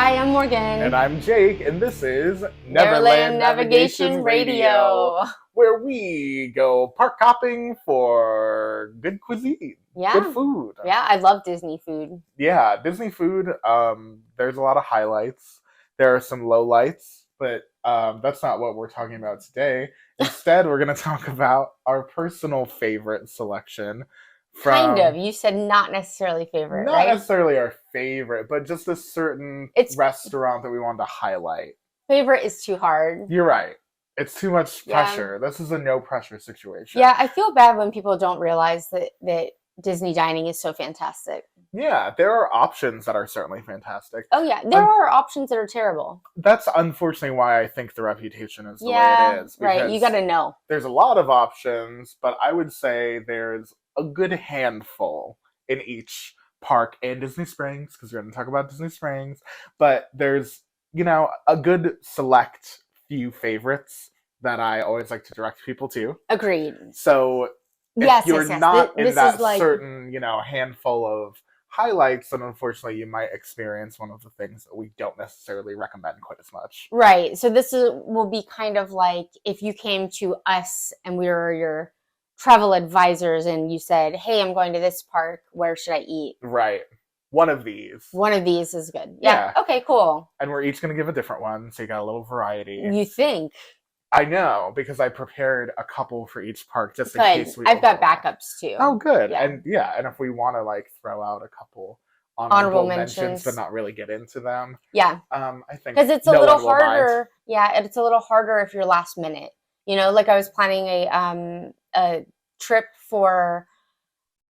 Hi, I'm And Morgan. I'm Jake, and this is Neverland Neverland Navigation Navigation Radio, Radio. where we go park hopping for good cuisine, good Yeah, food. yeah, I love Disney food. Yeah, Disney food, there's a lot of highlights. There are some lowlights, but that's not what we're talking about today. Instead, we're going to talk about our personal favorite selection Kind of. from You said not necessarily favorite, not right? necessarily our favorite, but just a certain It's restaurant that we wanted to highlight. favorite is too hard. You're right. It's too much Yeah. pressure. This is a no pressure situation. Yeah, I feel bad when people don't realize that Disney dining is so fantastic. Yeah, there are options that are certainly fantastic. Oh yeah, there are options that are terrible. That's unfortunately why I think the reputation is the way Yeah, it is. right. You Because got to know. there's a lot of options, but I would say there's a good handful in each park and Disney Springs, because we're going to talk about Disney Springs. But there's, a good select few favorites that I always like to direct people to. Agreed. So if Yes, you're yes, yes. not in This is that like certain, handful of highlights, then unfortunately you might experience one of the things that we don't necessarily recommend quite as much. right. So will be kind of like if you came to us and we were your travel advisors and you said, "Hey, I'm going to this park. Where should I eat?" Right. One of these. One of these is good. Yeah. Okay, cool. And we're each going to give a different one, so you got a little variety. You think? I know, because I prepared a couple for each park just in Good. case we I've got overlap. backups too. Oh, good. Yeah. And if we want to throw out a couple Honorable mentions, mentions. but not really get into them. Yeah. I think because it's a no little one will mind. harder. Yeah, it's a little harder if you're last minute. Like I was planning a trip for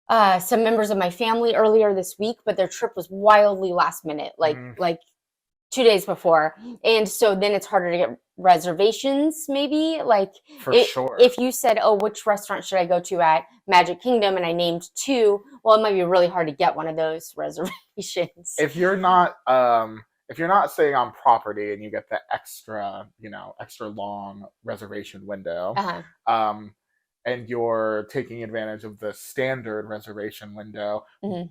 some members of my family earlier this week, but their trip was wildly last minute, like 2 days before, and so then it's harder to get reservations. Maybe For sure. if you said, "Oh, which restaurant should I go to at Magic Kingdom?" and I named two, well, it might be really hard to get one of those reservations. If you're not staying on property and you get the extra long reservation window, and you're taking advantage of the standard reservation window,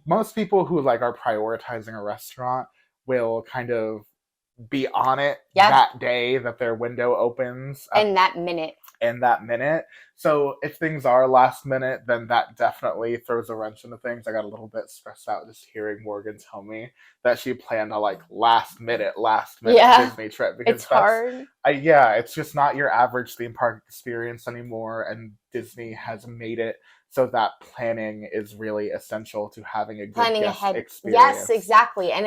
most people who are prioritizing a restaurant will kind of be on it that day that their window opens and that minute. So if things are last minute, then that definitely throws a wrench into things. I got a little bit stressed out just hearing Morgan tell me that she planned a last minute Disney trip, because it's hard. It's just not your average theme park experience anymore, and Disney has made it so that planning is really essential to having a good guest experience. Yes, exactly. And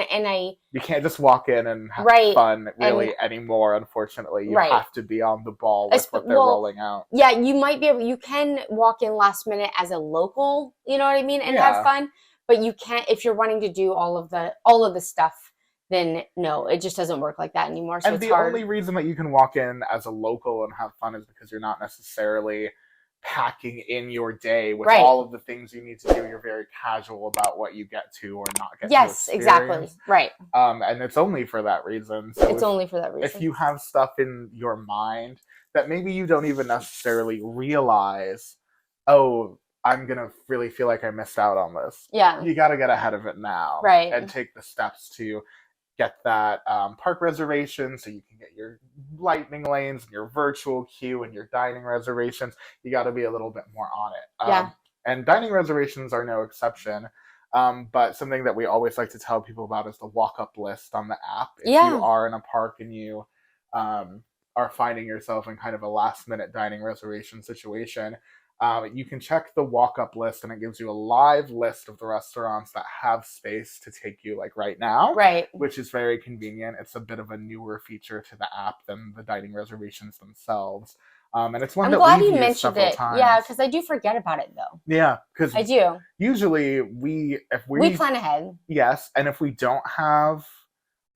you can't just walk in and have fun anymore. Unfortunately, you have to be on the ball with what they're rolling out. Yeah, you can walk in last minute as a local, you know what I mean, and have fun. But you can't if you're wanting to do all of the stuff. Then no, it just doesn't work like that anymore. So and it's the hard. only reason that you can walk in as a local and have fun is because you're not necessarily packing in your day with all of the things you need to do. You're very casual about what you get to or not get to experience. Exactly. Right. And it's only for that reason. So only for that reason. If you have stuff in your mind that maybe you don't even necessarily realize, oh, I'm going to really feel like I missed out on this. Yeah. You got to get ahead of it now. Right. And take the steps to get that park reservation so you can get your lightning lanes and your virtual queue and your dining reservations. You got to be a little bit more on it. And dining reservations are no exception. But something that we always like to tell people about is the walk-up list on the app. If you are in a park and you are finding yourself in kind of a last-minute dining reservation situation, you can check the walk-up list, and it gives you a live list of the restaurants that have space to take you right now, which is very convenient. It's a bit of a newer feature to the app than the dining reservations themselves, and it's one that we've used several times. Yeah, because I do forget about it though. Yeah, because I do. Usually we plan ahead. Yes, and if we don't have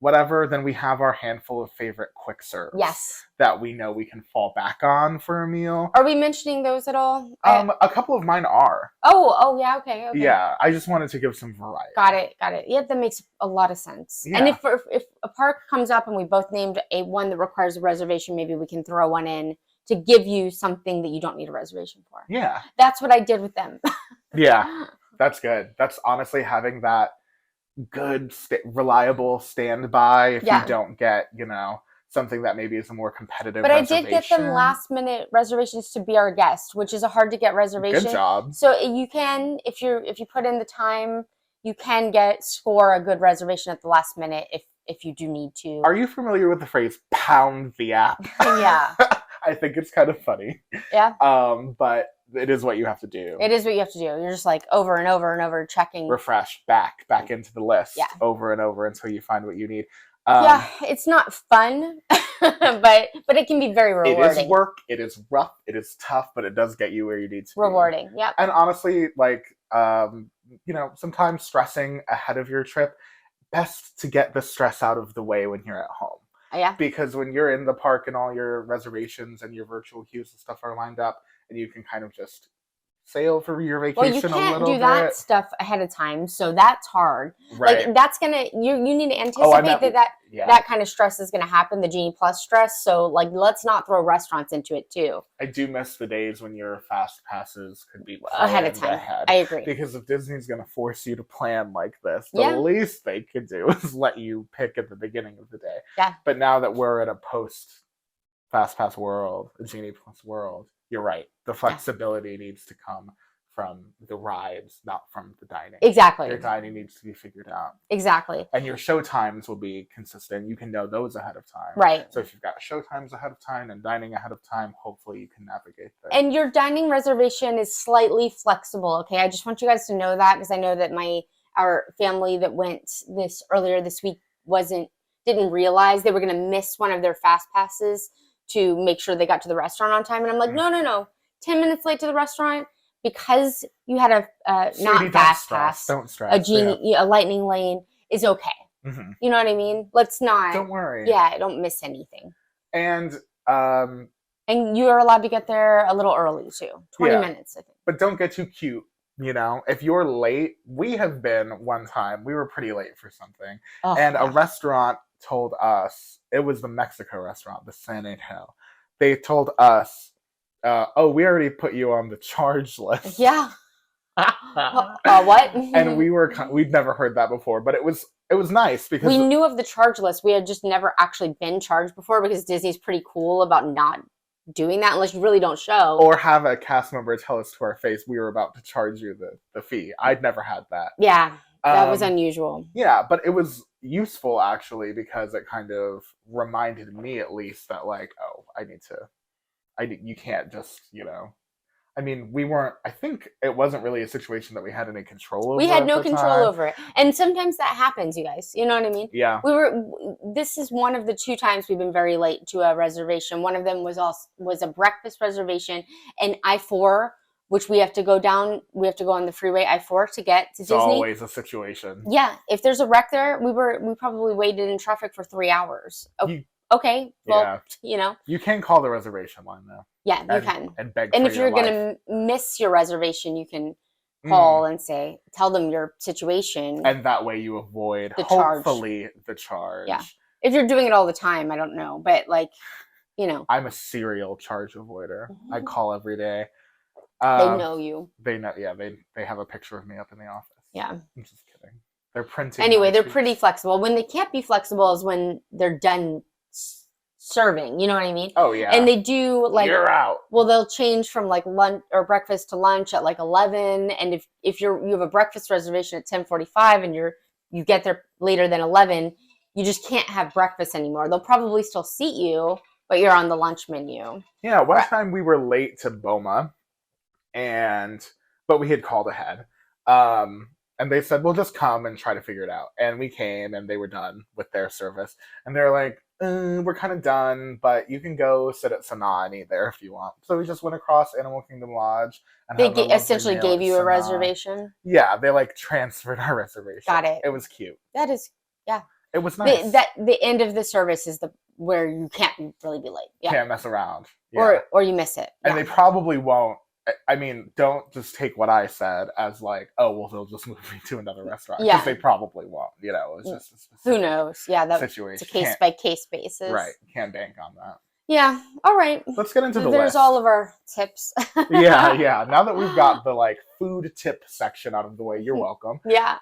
whatever, then we have our handful of favorite quick serves. Yes. That we know we can fall back on for a meal. Are we mentioning those at all? A couple of mine are. Oh, yeah, okay. Yeah, I just wanted to give some variety. Got it. Yeah, that makes a lot of sense. Yeah. And if a park comes up and we both named one that requires a reservation, maybe we can throw one in to give you something that you don't need a reservation for. Yeah. That's what I did with them. Yeah, that's good. That's honestly having that good, reliable standby if you Yeah. don't get, something that maybe is a more competitive But I did get them reservation. last minute reservations to be our guest, which is a hard to get Good reservation. job. So you can, if you put in the time, you can score a good reservation at the last minute if you do need to. Are you familiar with the phrase "pound the app"? Yeah. I think it's kind of funny. Yeah. But it is what you have to do. It is what you have to do. You're just like over and over and over checking. Refresh back into the list. Yeah. Over and over until you find what you need. Yeah, it's not fun, but it can be very rewarding. It is work. It is rough. It is tough, but it does get you where you need to. Rewarding. Yep. And honestly, like sometimes stressing ahead of your trip, best to get the stress out of the way when you're at home. Yeah. Because when you're in the park and all your reservations and your virtual queues and stuff are lined up, and you can kind of just sail for your vacation a little bit. Well, you can't do that stuff ahead of time, so that's hard. Right. Like that's gonna you need to anticipate that kind of stress is gonna happen, the Genie Plus stress. So like let's not throw restaurants into it too. I do miss the days when your fast passes could be ahead of time. I agree. Because if Disney's gonna force you to plan like this, the Yeah. least they could do is let you pick at the beginning of the day. Yeah. But now that we're in a post fast pass world, a Genie Plus world, you're right. The flexibility needs to come from the rides, not from the dining. Exactly. Your dining needs to be figured out. Exactly. And your show times will be consistent. You can know those ahead of time. Right. So if you've got show times ahead of time and dining ahead of time, hopefully you can navigate that. And your dining reservation is slightly flexible, okay? I just want you guys to know that because I know that our family that went earlier this week didn't realize they were going to miss one of their fast passes to make sure they got to the restaurant on time. And I'm like, no, 10 minutes late to the restaurant because you had a not fast pass, don't stress, a lightning lane is okay. Mm-hmm. You know what I mean? Let's not. Don't worry. Yeah, don't miss anything. And you are allowed to get there a little early too, 20 minutes, I think. But don't get too cute. If you're late, we have been one time, we were pretty late for something. A restaurant told us, it was the Mexico restaurant, the San Angel. They told us, we already put you on the charge list. Yeah. What? And we'd never heard that before, but it was nice because we knew of the charge list. We had just never actually been charged before because Disney's pretty cool about not doing that unless you really don't show. Or have a cast member tell us to our face we were about to charge you the fee. I'd never had that. Yeah, that was unusual. Yeah, but it was useful actually because it kind of reminded me at least that like, you can't just, I mean, I think it wasn't really a situation that we had any control over. We had no control over it. And sometimes that happens, you guys. You know what I mean? Yeah. This is one of the 2 times we've been very late to a reservation. One of them was a breakfast resobservation and I-4, which we have to go on the freeway I-4 to get to Disney. It's always a situation. Yeah. If there's a wreck there, we probably waited in traffic for 3 hours. Okay, well, You can call the reservation line, though. Yeah, you can. And beg and for if you're going to miss your reservation, you can call and tell them your situation. And that way you avoid, hopefully, the charge. Yeah. If you're doing it all the time, I don't know. But, I'm a serial charge avoider. Mm-hmm. I call every day. They know you. They know, yeah, they have a picture of me up in the office. Yeah. I'm just kidding. They're printing. Anyway, they're pretty flexible. When they can't be flexible is when they're done serving, you know what I mean? Oh yeah. And they do you're out. Well, they'll change from lunch or breakfast to lunch at 11, and if you have a breakfast reservation at 10:45 and you get there later than 11, you just can't have breakfast anymore. They'll probably still seat you, but you're on the lunch menu. Yeah, one time we were late to BOMA, but we had called ahead. And they said, we'll just come and try to figure it out. And we came, and they were done with their service. And they're like, we're kind of done, but you can go sit at Sanaa and eat there if you want. So we just went across Animal Kingdom Lodge. And they essentially gave you a reservation? Yeah, they transferred our reservation. Got it. It was cute. That is, yeah. It was nice. The end of the service is where you can't really be late. Yeah. Can't mess around. Yeah. Or you miss it. And they probably won't. I mean, don't just take what I said as they'll just move me to another restaurant. Yeah. Because they probably won't. It's just who knows? Yeah, that's a case-by-case basis. Right. Can't bank on that. Yeah. All right. Let's get into the There's list. all of our tips. Yeah. Now that we've got the like food tip section out of the way, you're welcome. Yeah.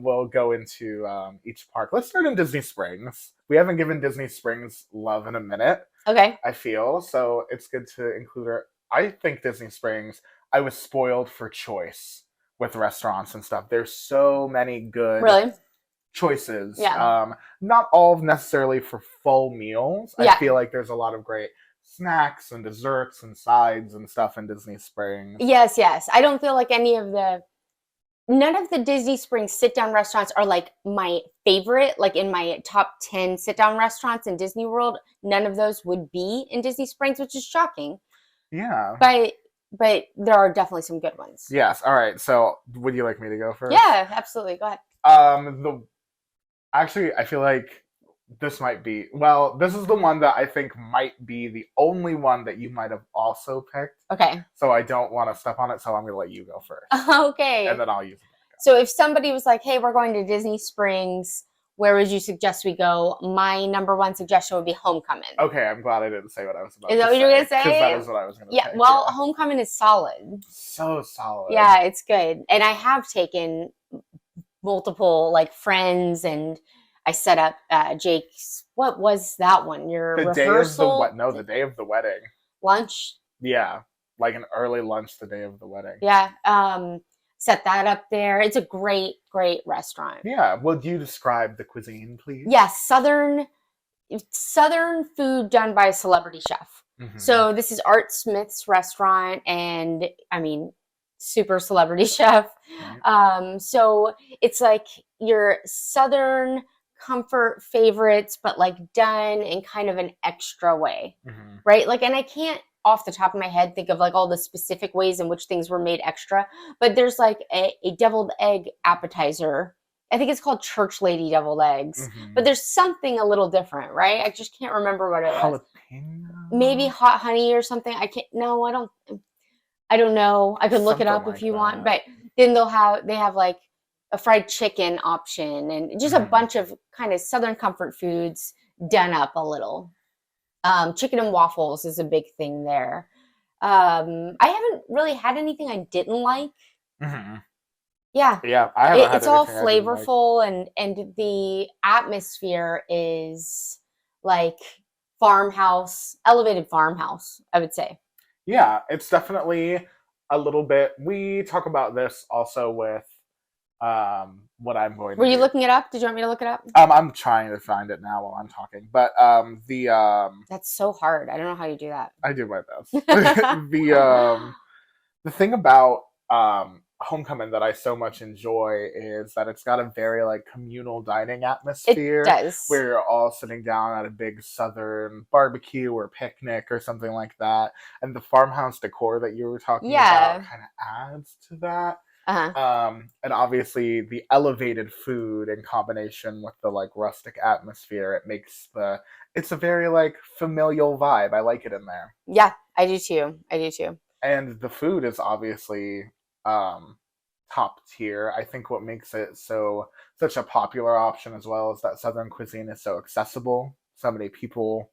We'll go into each park. Let's start in Disney Springs. We haven't given Disney Springs love in a minute, Okay. I feel, so it's good to include her. I think Disney Springs, I was spoiled for choice with restaurants and stuff. There's so many good Really? choices. Yeah. Not all necessarily for full meals. I Yeah. feel like there's a lot of great snacks and desserts and sides and stuff in Disney Springs. Yes, yes. I don't feel like none of the Disney Springs sit down restaurants are like my favorite, like in my top 10 sit down restaurants in Disney World. None of those would be in Disney Springs, which is shocking. Yeah. But there are definitely some good ones. Yes. All right. So, would you like me to go first? Yeah, absolutely. Go ahead. Actually, I feel like this might be, well, this is the one that I think might be the only one that you might have also picked. Okay. So I don't want to step on it, so I'm going to let you go first. Okay. And then I'll use it. So if somebody was like, hey, we're going to Disney Springs, where would you suggest we go? My number one suggestion would be Homecoming. Okay, I'm glad I didn't say what I was about to say. Is that what you were going to say? Because that is what I was going to say. Yeah, well, Homecoming is solid. So solid. Yeah, it's good. And I have taken multiple like friends, and I set up Jake's, what was that one? Your the rehearsal? The day of the wedding. Lunch? Yeah, like an early lunch the day of the wedding. Yeah, set that up there. It's a great, great restaurant. Yeah, would you describe the cuisine, please? Yes, Southern food done by a celebrity chef. Mm-hmm. So this is Art Smith's restaurant, and I mean, super celebrity chef. Right. So it's like your Southern comfort favorites, but like done in kind of an extra way, Mm-hmm. right? Like, and I can't off the top of my head think of like all the specific ways in which things were made extra, but there's like a deviled egg appetizer. I think it's called Church Lady deviled eggs, Mm-hmm. but there's something a little different, right? I just can't remember what it was. Jalapeno? Maybe hot honey or something. No, I don't know. I could look it up Something if you like want, that. but then they have like a fried chicken option and just a bunch of kind of Southern comfort foods done up a little. Chicken and waffles is a big thing there. I haven't really had anything I didn't like. Mm-hmm. Yeah. Yeah, I haven't had It's all anything I didn't like. flavorful and the atmosphere is like elevated farmhouse, I would say. Yeah, it's definitely a little bit. We talk about this also with what I'm going to Were you do. looking it up? Did you want me to look it up? I'm trying to find it now while I'm talking, but That's so hard. I don't know how you do that. I do my best. The thing about Homecoming that I so much enjoy is that it's got a very like communal dining atmosphere. It does. Where you're all sitting down at a big Southern barbecue or picnic or something like that, and the farmhouse decor that you were talking about kind of adds to that. Uh-huh. And obviously the elevated food in combination with the like rustic atmosphere, it's a very like familial vibe. I like it in there. Yeah, I do too. And the food is obviously top tier. I think what makes it such a popular option as well is that Southern cuisine is so accessible. So many people,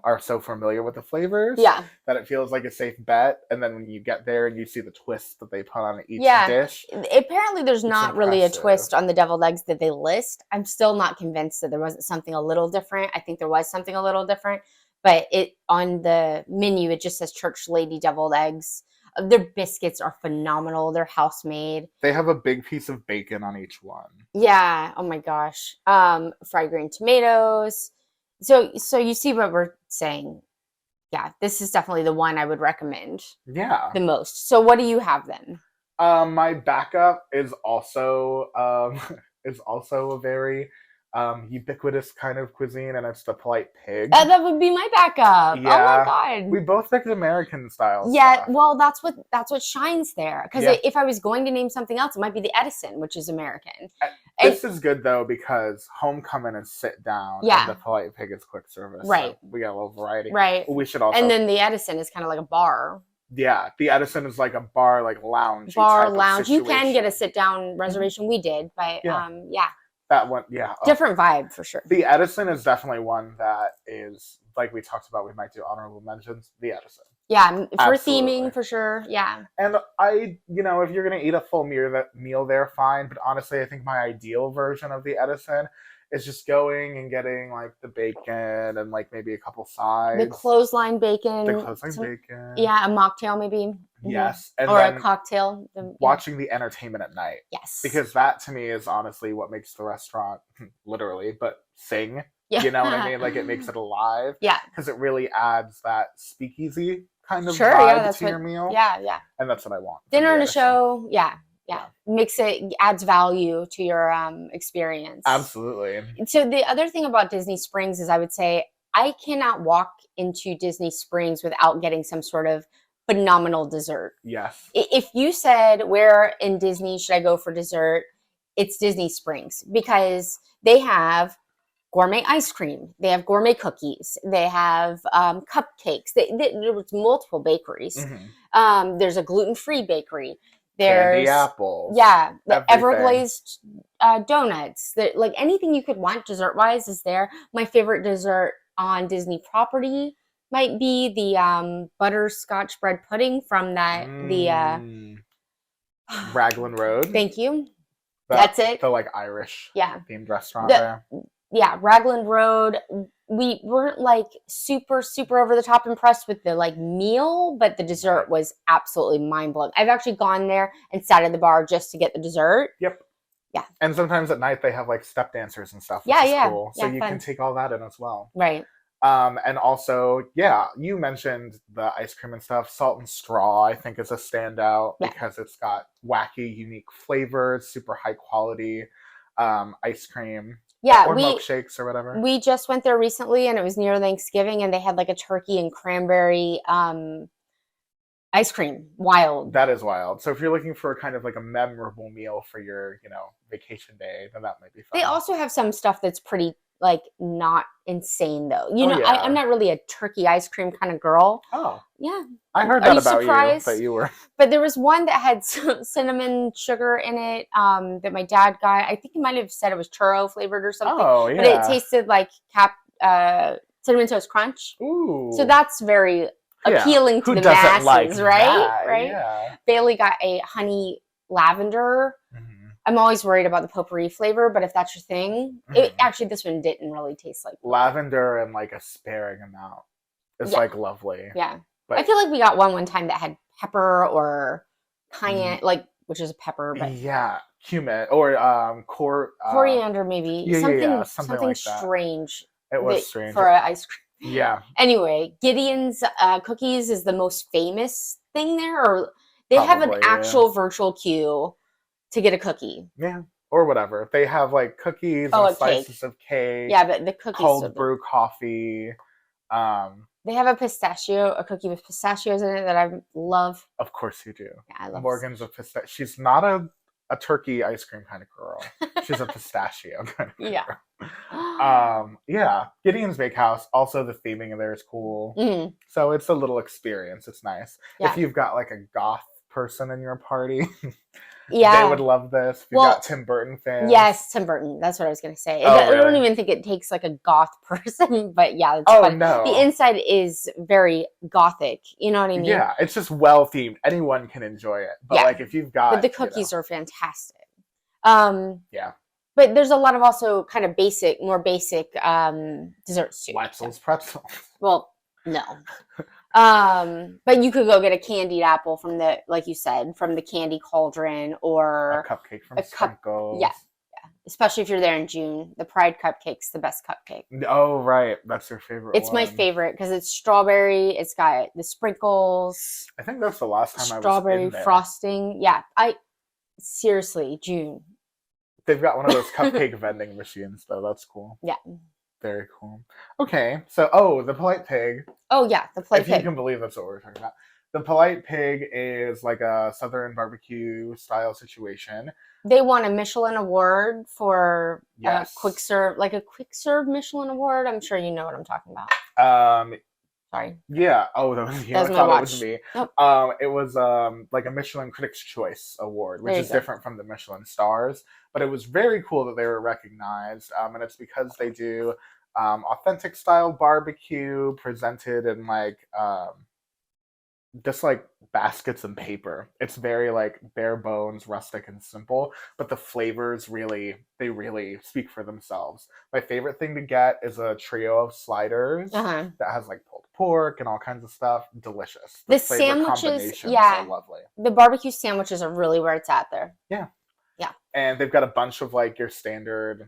are so familiar with the flavors that it feels like a safe bet. And then when you get there and you see the twist that they put on each dish. Apparently there's not really a twist on the deviled eggs that they list. I'm still not convinced that there wasn't something a little different. I think there was something a little different, but on the menu, it just says Church Lady deviled eggs. Their biscuits are phenomenal. They're house made. They have a big piece of bacon on each one. Yeah. Oh my gosh. Fried green tomatoes. So you see what we're saying. Yeah, this is definitely the one I would recommend. Yeah. The most. So what do you have then? My backup is also a very ubiquitous kind of cuisine, and it's the Polite Pig. That would be my backup. Yeah. Oh my god. We both picked American style. Yeah, stuff. well, that's what shines there. Because if I was going to name something else, it might be the Edison, which is American. This is good though because Homecoming is sit down, and the Polite Pig is quick service. Right. So we got a little variety. Right. We should also. And then the Edison is kind of like a bar. Yeah, the Edison is like a bar, like lounge. Bar lounge. You can get a sit down reservation. We did, but yeah. That one, yeah. Different vibe for sure. The Edison is definitely one that is, like we talked about, we might do honorable mentions. The Edison. Yeah, for Absolutely. theming, for sure. Yeah. And if you're going to eat a full meal there, fine. But honestly, I think my ideal version of the Edison is just going and getting like the bacon and like maybe a couple sides. The clothesline bacon. Bacon. Yeah, a mocktail maybe. Yes. And or a cocktail. Watching the entertainment at night. Yes. Because that to me is honestly what makes the restaurant, literally, but sing. Yeah. You know what I mean? Like it makes it alive. Yeah. Because it really adds that speakeasy kind of sure, vibe to your meal. Yeah, yeah. And that's what I want. Dinner and a show, yeah. Adds value to your experience. Absolutely. So the other thing about Disney Springs is I would say I cannot walk into Disney Springs without getting some sort of phenomenal dessert. Yes. If you said where in Disney should I go for dessert, it's Disney Springs because they have gourmet ice cream. They have gourmet cookies. They have cupcakes. There's multiple bakeries. Mm-hmm. There's a gluten-free bakery. There's candy apples. Yeah, the Everglazed donuts. Like anything you could want dessert-wise is there. My favorite dessert on Disney property might be the butterscotch bread pudding from the Raglan Road. Thank you. That's it. The like Irish themed restaurant there. Yeah, Raglan Road. We weren't like super over the top impressed with the like meal, but the dessert was absolutely mind blowing. I've actually gone there and sat at the bar just to get the dessert. Yep. Yeah. And sometimes at night they have like step dancers and stuff. Which is cool. So you can take all that in as well. Right. And also, you mentioned the ice cream and stuff. Salt and Straw, I think, is a standout because it's got wacky, unique flavors, super high quality ice cream. Yeah, or milkshakes or whatever. We just went there recently, and it was near Thanksgiving, and they had like a turkey and cranberry ice cream. Wild. That is wild. So if you're looking for kind of like a memorable meal for your, vacation day, then that might be fun. They also have some stuff that's pretty like not insane though. I'm not really a turkey ice cream kind of girl. Oh. Yeah. I heard that about you, that you were. But there was one that had cinnamon sugar in it that my dad got. I think he might have said it was churro flavored or something. Oh, yeah. But it tasted like Cinnamon Toast Crunch. Ooh. So that's very appealing to the masses, like right? That? Right? Yeah. Bailey got a honey lavender. Mm-hmm. I'm always worried about the potpourri flavor, but if that's your thing, this one didn't really taste like lavender and like a sparing amount. It's like lovely. Yeah. But I feel like we got one time that had pepper or cayenne, which is a pepper, but cumin or coriander maybe. Something like strange. It was strange for ice cream. Yeah. Anyway, Gideon's cookies is the most famous thing there, or they have an actual virtual queue to get a cookie. Yeah. Or whatever. They have like cookies and slices of cake. Yeah, but the cookies cold brew coffee. They have a cookie with pistachios in it that I love. Of course you do. Yeah, I love Morgan's a pistachio. She's not a turkey ice cream kind of girl. She's a pistachio kind of girl. Gideon's Bakehouse. Also, the theming of there is cool. Mm-hmm. So it's a little experience. It's nice. Yeah. If you've got like a goth person in your party, they would love this. If you got Tim Burton fans. Yes, Tim Burton. That's what I was going to say. I don't even think it takes like a goth person, but it's fun. No. The inside is very gothic. You know what I mean? Yeah, it's just well themed. Anyone can enjoy it. But like if you've got... But the cookies are fantastic. Yeah. But there's a lot of also kind of more basic desserts too. Weitzel's pretzels. Well, no. But you could go get a candied apple from like you said, from the Candy Cauldron, or a cupcake from Sprinkles. Yeah. Especially if you're there in June. The Pride Cupcake's the best cupcake. Oh, right. That's your favorite It's my favorite because it's strawberry. It's got the sprinkles. I think that's the last time I was in there. Strawberry frosting. Yeah. Seriously, June. They've got one of those cupcake vending machines, though. That's cool. Yeah. Very cool. Okay, so the Polite Pig. Oh yeah, the Polite Pig. If you can believe that's what we're talking about. The Polite Pig is like a Southern barbecue style situation. They won a Michelin award for quick serve Michelin award. I'm sure you know what I'm talking about. Sorry. Yeah. Oh, that was you. That I was my thought it was watch. me. Nope. It was like a Michelin Critics' Choice Award, which There you is go. different from the Michelin Stars. But it was very cool that they were recognized, and it's because they do authentic style barbecue presented in like just like baskets and paper. It's very like bare bones, rustic and simple, but the flavors really speak for themselves. My favorite thing to get is a trio of sliders Uh-huh. that has like pulled pork and all kinds of stuff. Delicious. The The flavor sandwiches, combinations are yeah. lovely. The barbecue sandwiches are really where it's at there. Yeah. Yeah. And they've got a bunch of like your standard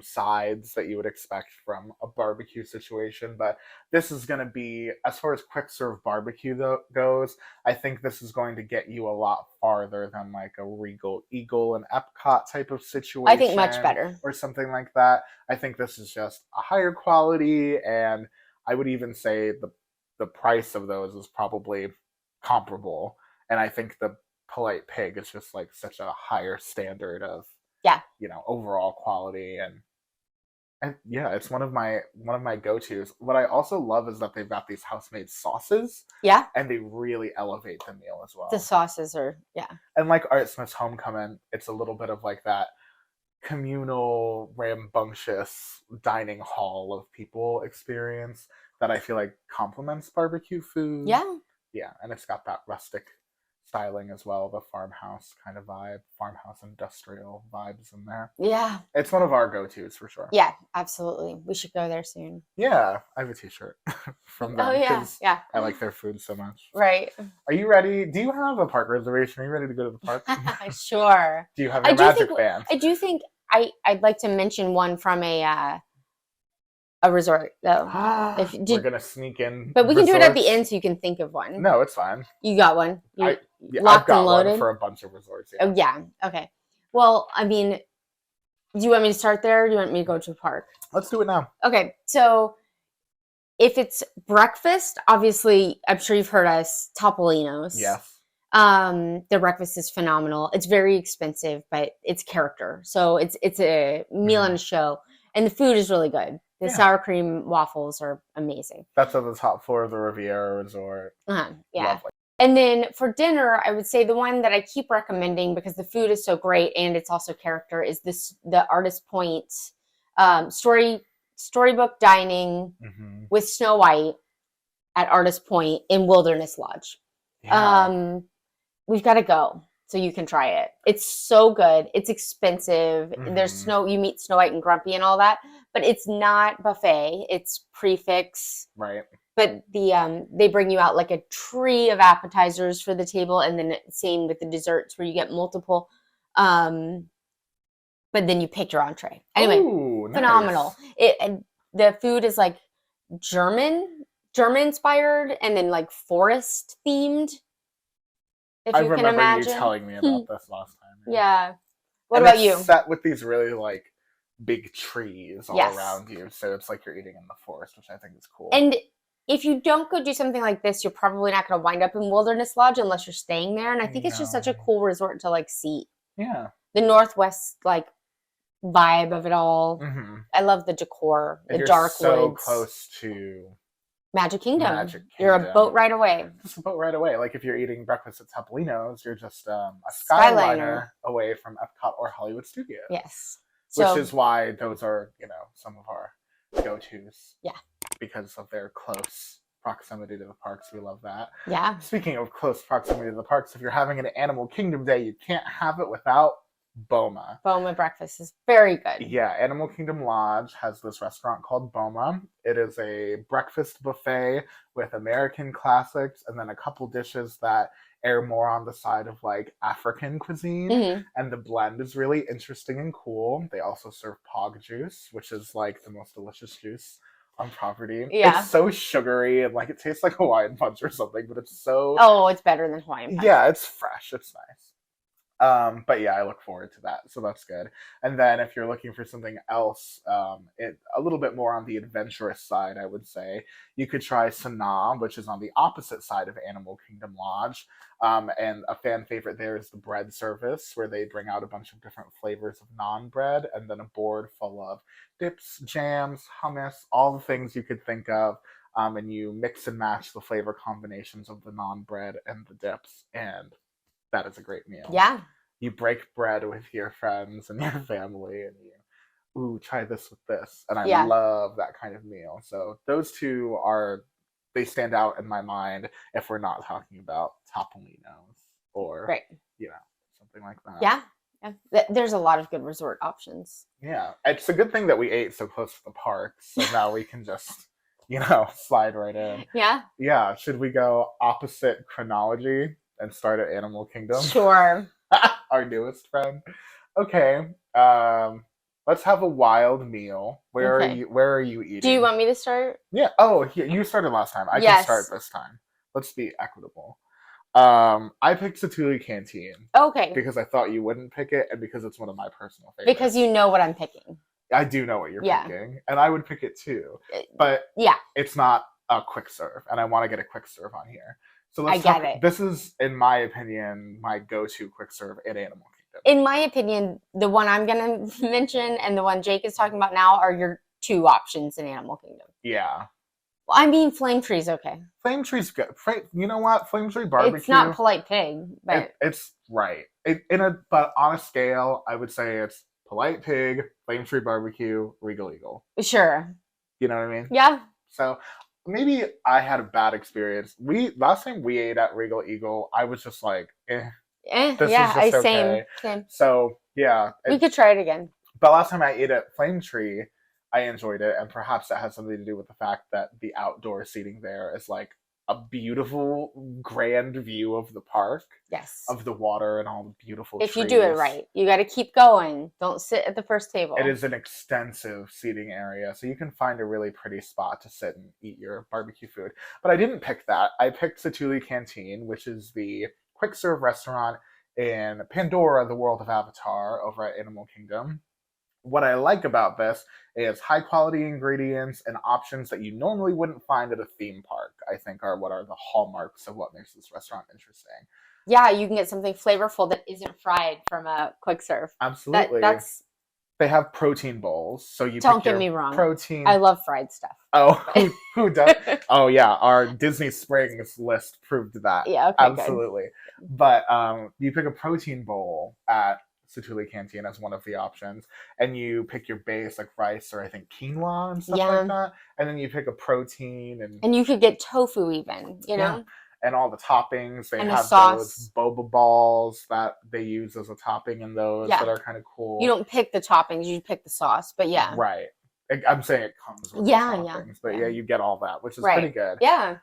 sides that you would expect from a barbecue situation. But this is going to be, as far as quick serve barbecue goes, I think this is going to get you a lot farther than like a Regal Eagle and Epcot type of I think much situation better. or something like that. I think this is just a higher quality, and I would even say the price of those is probably comparable. And I think the Polite Pig is just like such a higher standard of Yeah. overall quality, and yeah, it's one of my go-tos. What I also love is that they've got these house-made sauces, Yeah. and they really elevate the meal as well. The sauces are, yeah. And like Art Smith's Homecoming, it's a little bit of like that communal, rambunctious dining hall of people experience that I feel like complements barbecue food. Yeah. Yeah, and it's got that rustic styling as well, the farmhouse kind of vibe, farmhouse industrial vibes in there. Yeah. It's one of our go-tos for sure. Yeah, absolutely. We should go there soon. Yeah, I have a t-shirt from them Oh, yeah. because Yeah. I like their food so much. Right. Are you ready? Do you have a park reservation? Are you ready to go to the park? Sure. Do you have I your do magic think band? I do think I'd like to mention one from a resort though. We're gonna sneak in, But we can do it at the resorts. end so you can think of one. No, it's fine. You got one. Yeah, Locked I've got and loaded. one for a bunch of resorts. Yeah. Oh yeah. Okay. Well, I mean, do you want me to start there? Or do you want me to go to a park? Let's do it now. Okay. So if it's breakfast, obviously, I'm sure you've heard us Topolino's. Yes. Their breakfast is phenomenal. It's very expensive, but it's character. So it's a meal and a show, and the food is really good. The sour cream waffles are amazing. That's on the top floor of the Riviera Resort. Yeah. Lovely. And then for dinner, I would say the one that I keep recommending because the food is so great and it's also character is the Artist Point storybook dining with Snow White at Artist Point in Wilderness Lodge. Yeah. We've got to go so you can try it. It's so good. It's expensive. There's you meet Snow White and Grumpy and all that, but it's not buffet. It's prefix. Right. But they bring you out like a tree of appetizers for the table, and then same with the desserts where you get multiple. But then you pick your entree. Anyway, Ooh, nice. phenomenal. The food is like German inspired, and then like forest themed. If you can imagine. You telling me about this last time. Yeah. What about you? Set with these really like big trees all around you, so it's like you're eating in the forest, which I think is cool. And if you don't go do something like this, you're probably not going to wind up in Wilderness Lodge unless you're staying there. And I think it's just such a cool resort to like see. Yeah. The Northwest like vibe of it all. I love the decor, the dark woods. So close to Magic Kingdom. You're a boat ride away. Just a boat right away. Like if you're eating breakfast at Topolino's, you're just a Skyliner away from Epcot or Hollywood Studios. Yes. Which is why those are, some of our go-tos. Yeah. Because of their close proximity to the parks. We love that. Yeah. Speaking of close proximity to the parks, if you're having an Animal Kingdom day, you can't have it without Boma. Boma breakfast is very good. Yeah, Animal Kingdom Lodge has this restaurant called Boma. It is a breakfast buffet with American classics and then a couple dishes that air more on the side of like African cuisine. And the blend is really interesting and cool. They also serve pog juice, which is like the most delicious juice on property. Yeah. It's so sugary and like it tastes like Hawaiian punch or something, but it's so... Oh, it's better than Hawaiian punch. Yeah, it's fresh. It's nice. But yeah, I look forward to that. So that's good. And then if you're looking for something else, a little bit more on the adventurous side, I would say, you could try Sanaa, which is on the opposite side of Animal Kingdom Lodge. And a fan favorite there is the bread service, where they bring out a bunch of different flavors of naan bread, and then a board full of dips, jams, hummus, all the things you could think of. and you mix and match the flavor combinations of the naan bread and the dips, and that is a great meal. Yeah. You break bread with your friends and your family, and you, ooh, try this with this. And I Yeah. love that kind of meal. So those two they stand out in my mind if we're not talking about Topolino's or, Right. something like that. Yeah. There's a lot of good resort options. Yeah. It's a good thing that we ate so close to the parks. So now we can just, slide right in. Yeah. Yeah. Should we go opposite chronology and start at Animal Kingdom? Sure. Our newest friend. Okay. Let's have a wild meal. Where are you eating? Do you want me to start? Yeah. Oh, you started last time. I Yes. can start this time. Let's be equitable. I picked Satuli Canteen. Okay. Because I thought you wouldn't pick it, and because it's one of my personal favorites. Because you know what I'm picking. I do know what you're picking, and I would pick it too. But it's not a quick serve, and I want to get a quick serve on here. So let's get it. This is, in my opinion, my go-to quick serve at Animal Kingdom. In my opinion, the one I'm going to mention and the one Jake is talking about now are your two options in Animal Kingdom. Yeah. Well, I mean, Flame Tree's okay. Flame Tree's good. You know what? Flame Tree barbecue. It's not Polite Pig, but it's right. But on a scale, I would say it's Polite Pig, Flame Tree barbecue, Regal Eagle. Sure. You know what I mean? Yeah. So maybe I had a bad experience. Last time we ate at Regal Eagle, I was just like, this is just okay. Same. So yeah, we could try it again. But last time I ate at Flame Tree, I enjoyed it, and perhaps that has something to do with the fact that the outdoor seating there is like a beautiful, grand view of the park. Yes. Of the water and all the beautiful trees. If you do it right. You got to keep going. Don't sit at the first table. It is an extensive seating area, so you can find a really pretty spot to sit and eat your barbecue food. But I didn't pick that. I picked Satuli Canteen, which is the quick serve restaurant in Pandora, the world of Avatar, over at Animal Kingdom. What I like about this is high quality ingredients and options that you normally wouldn't find at a theme park, I think are what are the hallmarks of what makes this restaurant interesting. Yeah, you can get something flavorful that isn't fried from a quick serve. Absolutely. They have protein bowls, so you don't get me wrong. Protein. I love fried stuff. Oh, who does? Oh yeah, our Disney Springs list proved that. Yeah, okay, absolutely. Good. But you pick a protein bowl at Satuli Canteen as one of the options, and you pick your base like rice or I think quinoa and stuff like that, and then you pick a protein and you could get tofu even, you know. And all the toppings. They and have those boba balls that they use as a topping in those that are kind of cool. You don't pick the toppings, you pick the sauce, but yeah. Right. I'm saying it comes with the toppings, but you get all that, which is pretty good. Yeah.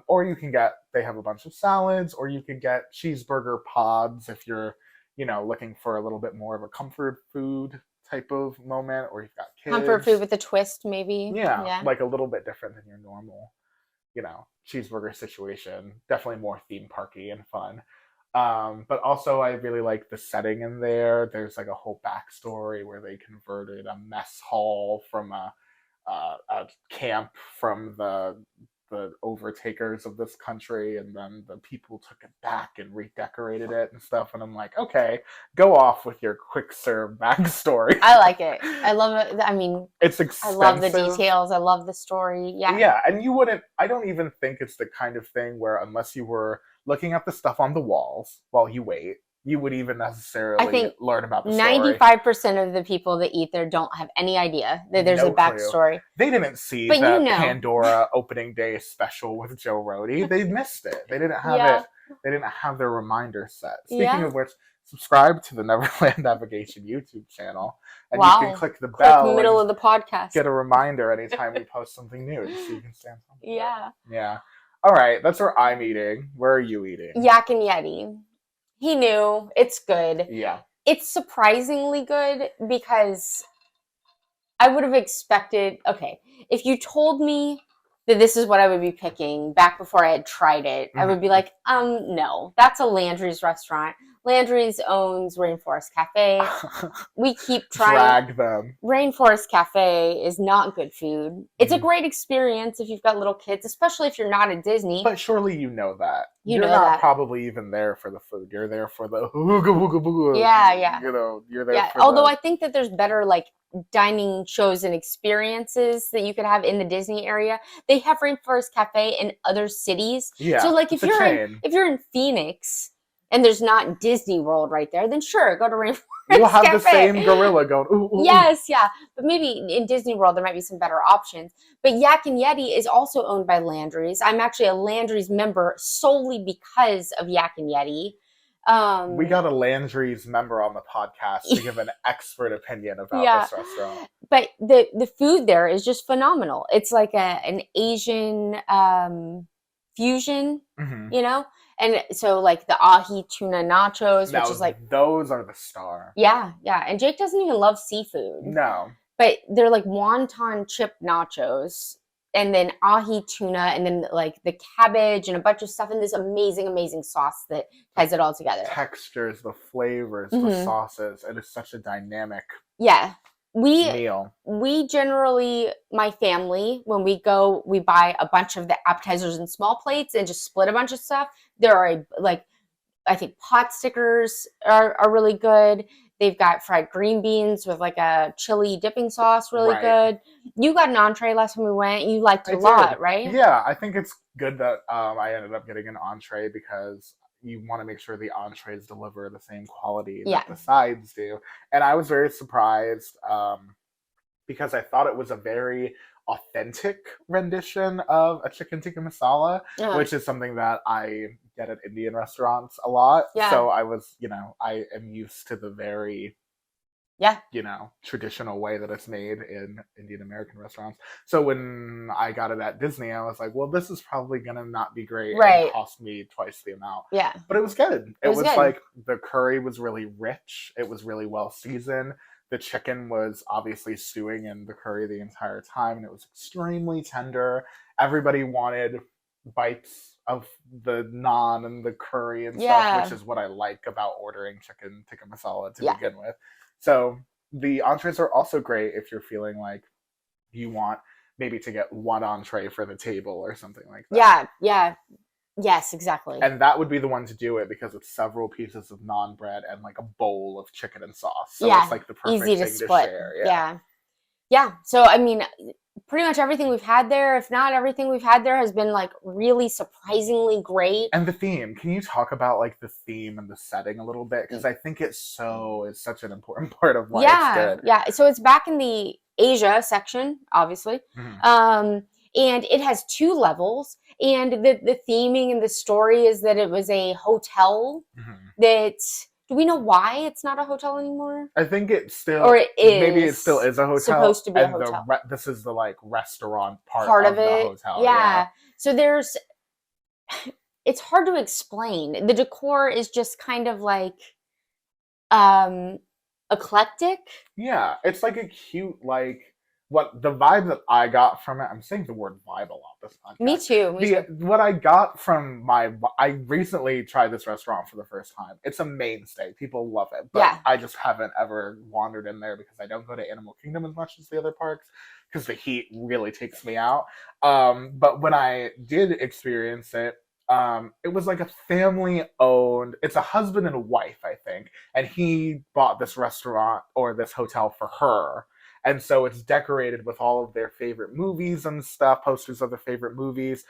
Or you can they have a bunch of salads, or you can get cheeseburger pods if you're, looking for a little bit more of a comfort food type of moment, or you've got kids. Comfort food with a twist, maybe. Yeah. Like a little bit different than your normal, cheeseburger situation. Definitely more theme parky and fun. But also I really like the setting in there. There's like a whole backstory where they converted a mess hall from a camp from the overtakers of this country, and then the people took it back and redecorated it and stuff, and I'm like, okay, go off with your quick serve backstory. I like it. I love it. I mean, it's expensive. I love the details. I love the story. Yeah, and I don't even think it's the kind of thing where unless you were looking at the stuff on the walls while you wait, you would even necessarily learn about the story. 95% of the people that eat there don't have any idea that there's a backstory. They didn't see the Pandora opening day special with Joe Rohde. They missed it. They didn't have it. They didn't have their reminder set. Speaking of which, subscribe to the Neverland Navigation YouTube channel, and you can click the bell in the middle of the podcast. Get a reminder anytime we post something new, so you can stay on top of it. Yeah. All right, that's where I'm eating. Where are you eating? Yak and Yeti. He knew. It's good. Yeah. It's surprisingly good because I would have expected, if you told me that this is what I would be picking back before I had tried it, I would be like, no, that's a Landry's restaurant. Landry's owns Rainforest Cafe. We keep trying. Drag them. Rainforest Cafe is not good food. It's a Mhm. great experience if you've got little kids, especially if you're not at Disney. But surely you know that. You You're know not that. probably even there for the food. You're there for the ooga booga booga. Yeah. You know, you're there Yeah. for Although the I think that there's better like dining shows and experiences that you could have in the Disney area. They have Rainforest Cafe in other cities. So yeah. like It's a chain. if you're in Phoenix and there's not Disney World right there, then sure, go to Rainforest You'll have Cafe. the same gorilla going, ooh, ooh, Yes, yeah. But maybe in Disney World there might be some better options. But Yak and Yeti is also owned by Landry's. I'm actually a Landry's member solely because of Yak and Yeti. We got a Landry's member on the podcast to give an expert opinion about Yeah. this restaurant. But the food there is just phenomenal. It's like an Asian fusion, Mm-hmm. you know? And so like the ahi tuna nachos, Now, which is like those are the star. yeah. And Jake doesn't even love seafood. No. But they're like wonton chip nachos and then ahi tuna and then like the cabbage and a bunch of stuff in this amazing sauce that ties it all together. Textures, the flavors, the Mhm. sauces. It is such a dynamic Yeah. meal. We generally, my family, when we go, we buy a bunch of the appetizers in small plates and just split a bunch of stuff. There are like, I think pot stickers are really good. They've got fried green beans with like a chili dipping sauce, really Right. good. You got an entree last time we went. You liked it I a lot, did. right? Yeah, I think it's good that I ended up getting an entree because you want to make sure the entrees deliver the same quality Yeah. that the sides do. And I was very surprised because I thought it was a very authentic rendition of a chicken tikka masala, Uh-huh. which is something that I get at Indian restaurants a lot. Yeah. So I was, I am used to the very, Yeah. traditional way that it's made in Indian American restaurants. So when I got it at Disney, I was like, well, this is probably going to not be great Right. and cost me twice the amount. Yeah. But it was good. It was good. like the curry was really rich. It was really well seasoned. The chicken was obviously stewing in the curry the entire time, and it was extremely tender. Everybody wanted bites of the naan and the curry and stuff, which is what I like about ordering chicken tikka masala to begin with. So the entrees are also great if you're feeling like you want maybe to get one entree for the table or something like that. Yeah. Yes, exactly. And that would be the one to do it because it's several pieces of naan bread and like a bowl of chicken and sauce. So it's like the perfect easy thing to split. share. Yeah. So I mean, pretty much everything we've had there, if not everything we've had there, has been like really surprisingly great. And the theme, can you talk about like the theme and the setting a little bit? Because I think it's such an important part of why it's good. Yeah. So it's back in the Asia section, obviously. Mm-hmm. And it has 2 levels. And the theming and the story is that it was a hotel that. Do we know why it's not a hotel anymore? I think it's still, or it is. Maybe it still is a hotel. Supposed to be a hotel. This is the like restaurant part of it. The hotel. Yeah. So it's hard to explain. The decor is just kind of like eclectic. Yeah, it's like a cute what the vibe that I got from it. I'm saying the word vibe a lot this podcast. Me too. What I got from I recently tried this restaurant for the first time. It's a mainstay. People love it, but I just haven't ever wandered in there because I don't go to Animal Kingdom as much as the other parks because the heat really takes me out. But when I did experience it, it was like a family owned, it's a husband and a wife, I think, and he bought this restaurant or this hotel for her. And so it's decorated with all of their favorite movies and stuff, posters of their favorite movies,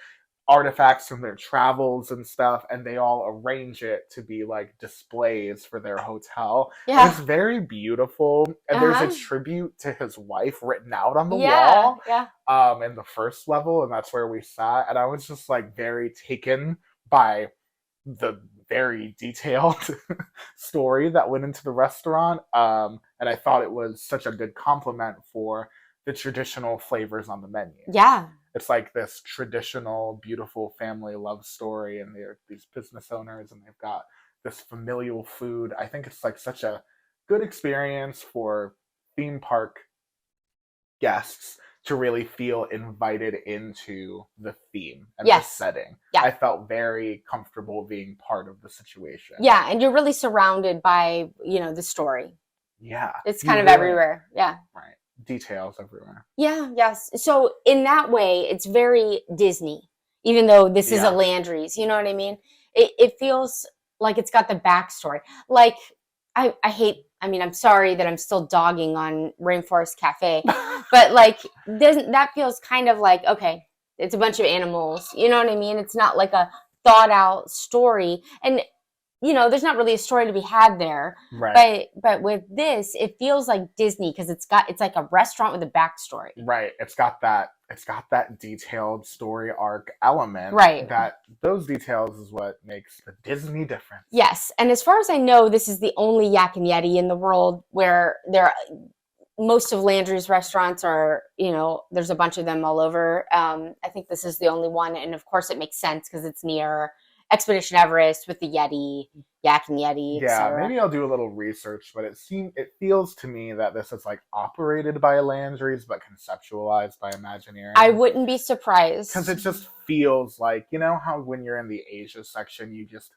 artifacts from their travels and stuff, and they all arrange it to be like displays for their hotel. Yeah. It's very beautiful. And there's a tribute to his wife written out on the wall. Yeah. In the first level, and that's where we sat. And I was just like very taken by the very detailed story that went into the restaurant. And I thought it was such a good compliment for the traditional flavors on the menu. Yeah. It's like this traditional, beautiful family love story, and they're these business owners, and they've got this familial food. I think it's like such a good experience for theme park guests to really feel invited into the theme and the Yes. setting. Yeah. I felt very comfortable being part of the situation. Yeah, and you're really surrounded by, the story. Yeah. It's You kind of really- everywhere. Yeah. Right. Details everywhere. Yeah, yes. So in that way, it's very Disney, even though this is a Yeah. Landry's. You know what I mean? It feels like it's got the backstory. Like I hate. I mean, I'm sorry that I'm still dogging on Rainforest Cafe, but like doesn't that feels kind of like, okay, it's a bunch of animals. You know what I mean? It's not like a thought out story, and there's not really a story to be had there. Right. But with this, it feels like Disney because it's like a restaurant with a backstory. Right. It's got that detailed story arc element. Right. That those details is what makes the Disney difference. Yes. And as far as I know, this is the only Yak and Yeti in the world where most of Landry's restaurants are, there's a bunch of them all over. I think this is the only one. And of course it makes sense because it's near Expedition Everest with the Yeti, Yak and Yeti, Yeah, maybe I'll do a little research, but it feels to me that this is like operated by Landry's but conceptualized by Imagineering. I wouldn't be surprised. Because it just feels like, how when you're in the Asia section, you just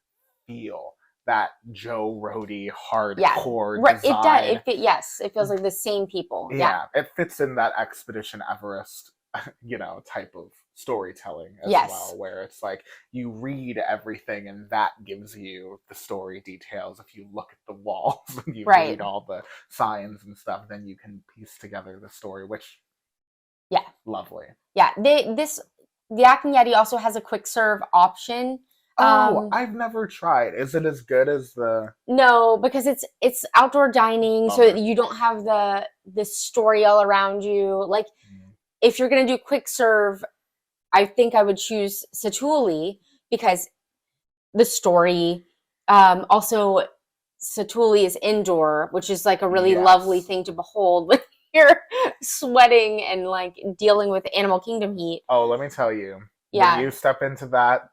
feel that Joe Rohde hardcore design. Yes, it feels like the same people. Yeah, it fits in that Expedition Everest, type of storytelling as well, where it's like you read everything and that gives you the story details. If you look at the walls and you read all the signs and stuff, then you can piece together the story, which lovely. Yeah, the Yak and Yeti also has a quick serve option. I've never tried. Is it as good as the? No, because it's outdoor dining, so you don't have the story all around you. Like if you're gonna do quick serve, I think I would choose Satuli because the story. Also, Satuli is indoor, which is like a really lovely thing to behold when you're sweating and like dealing with Animal Kingdom heat. Oh, let me tell you. When you step into that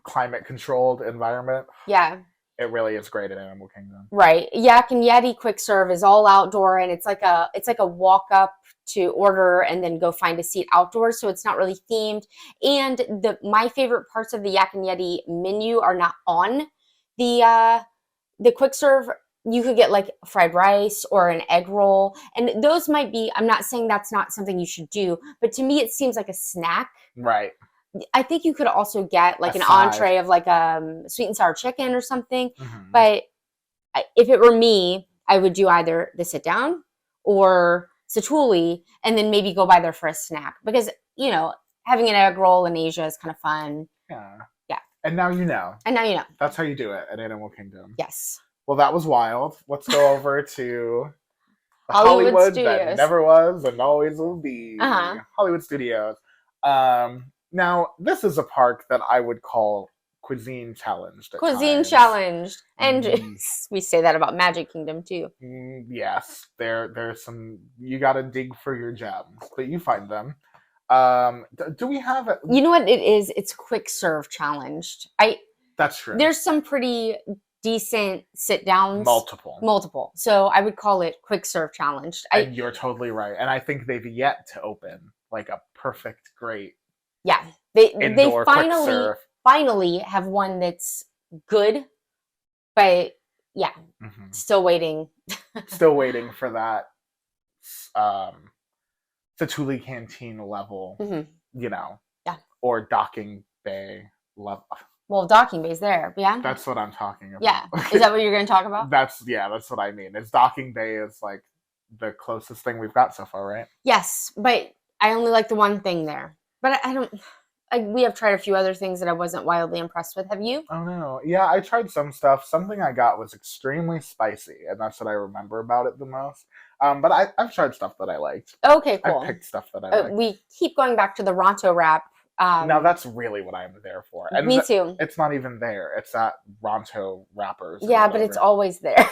climate controlled environment, it really is great at Animal Kingdom. Right. Yak and Yeti quick serve is all outdoor, and it's like a walk up to order and then go find a seat outdoors, so it's not really themed. And my favorite parts of the Yak and Yeti menu are not on the quick serve. You could get like fried rice or an egg roll, and those might be, I'm not saying that's not something you should do, but to me it seems like a snack. Right. I think you could also get like an entree of like sweet and sour chicken or something. Mm-hmm. But if it were me, I would do either the sit down or Satuli and then maybe go by there for a snack because, having an egg roll in Asia is kind of fun. Yeah. Yeah. And now you know. That's how you do it at Animal Kingdom. Yes. Well, that was wild. Let's go over to Hollywood that never was and always will be. Hollywood Studios. Now, this is a park that I would call cuisine challenged. Challenged. And we say that about Magic Kingdom, too. Yes. There's some... You got to dig for your gems, but you find them. Do we have... You know what it is? It's quick serve challenged. That's true. There's some pretty decent sit-downs. Multiple. So I would call it quick serve challenged. And you're totally right. And I think they've yet to open like a perfect, great... Yeah, they finally have one that's good, but still waiting. Still waiting for that Satuli Canteen level, or Docking Bay level. Well, Docking Bay's there, yeah. That's what I'm talking about. Yeah, is that what you're going to talk about? That's what I mean. It's Docking Bay is like the closest thing we've got so far, right? Yes, but I only like the one thing there. But I don't... we have tried a few other things that I wasn't wildly impressed with. Have you? Oh, no. Yeah, I tried some stuff. Something I got was extremely spicy, and that's what I remember about it the most. But I've tried stuff that I liked. Okay, cool. I picked stuff that I liked. We keep going back to the Ronto wrap. Now, that's really what I'm there for. And me too. It's not even there. It's at Ronto Wrappers. Yeah, but it's always there.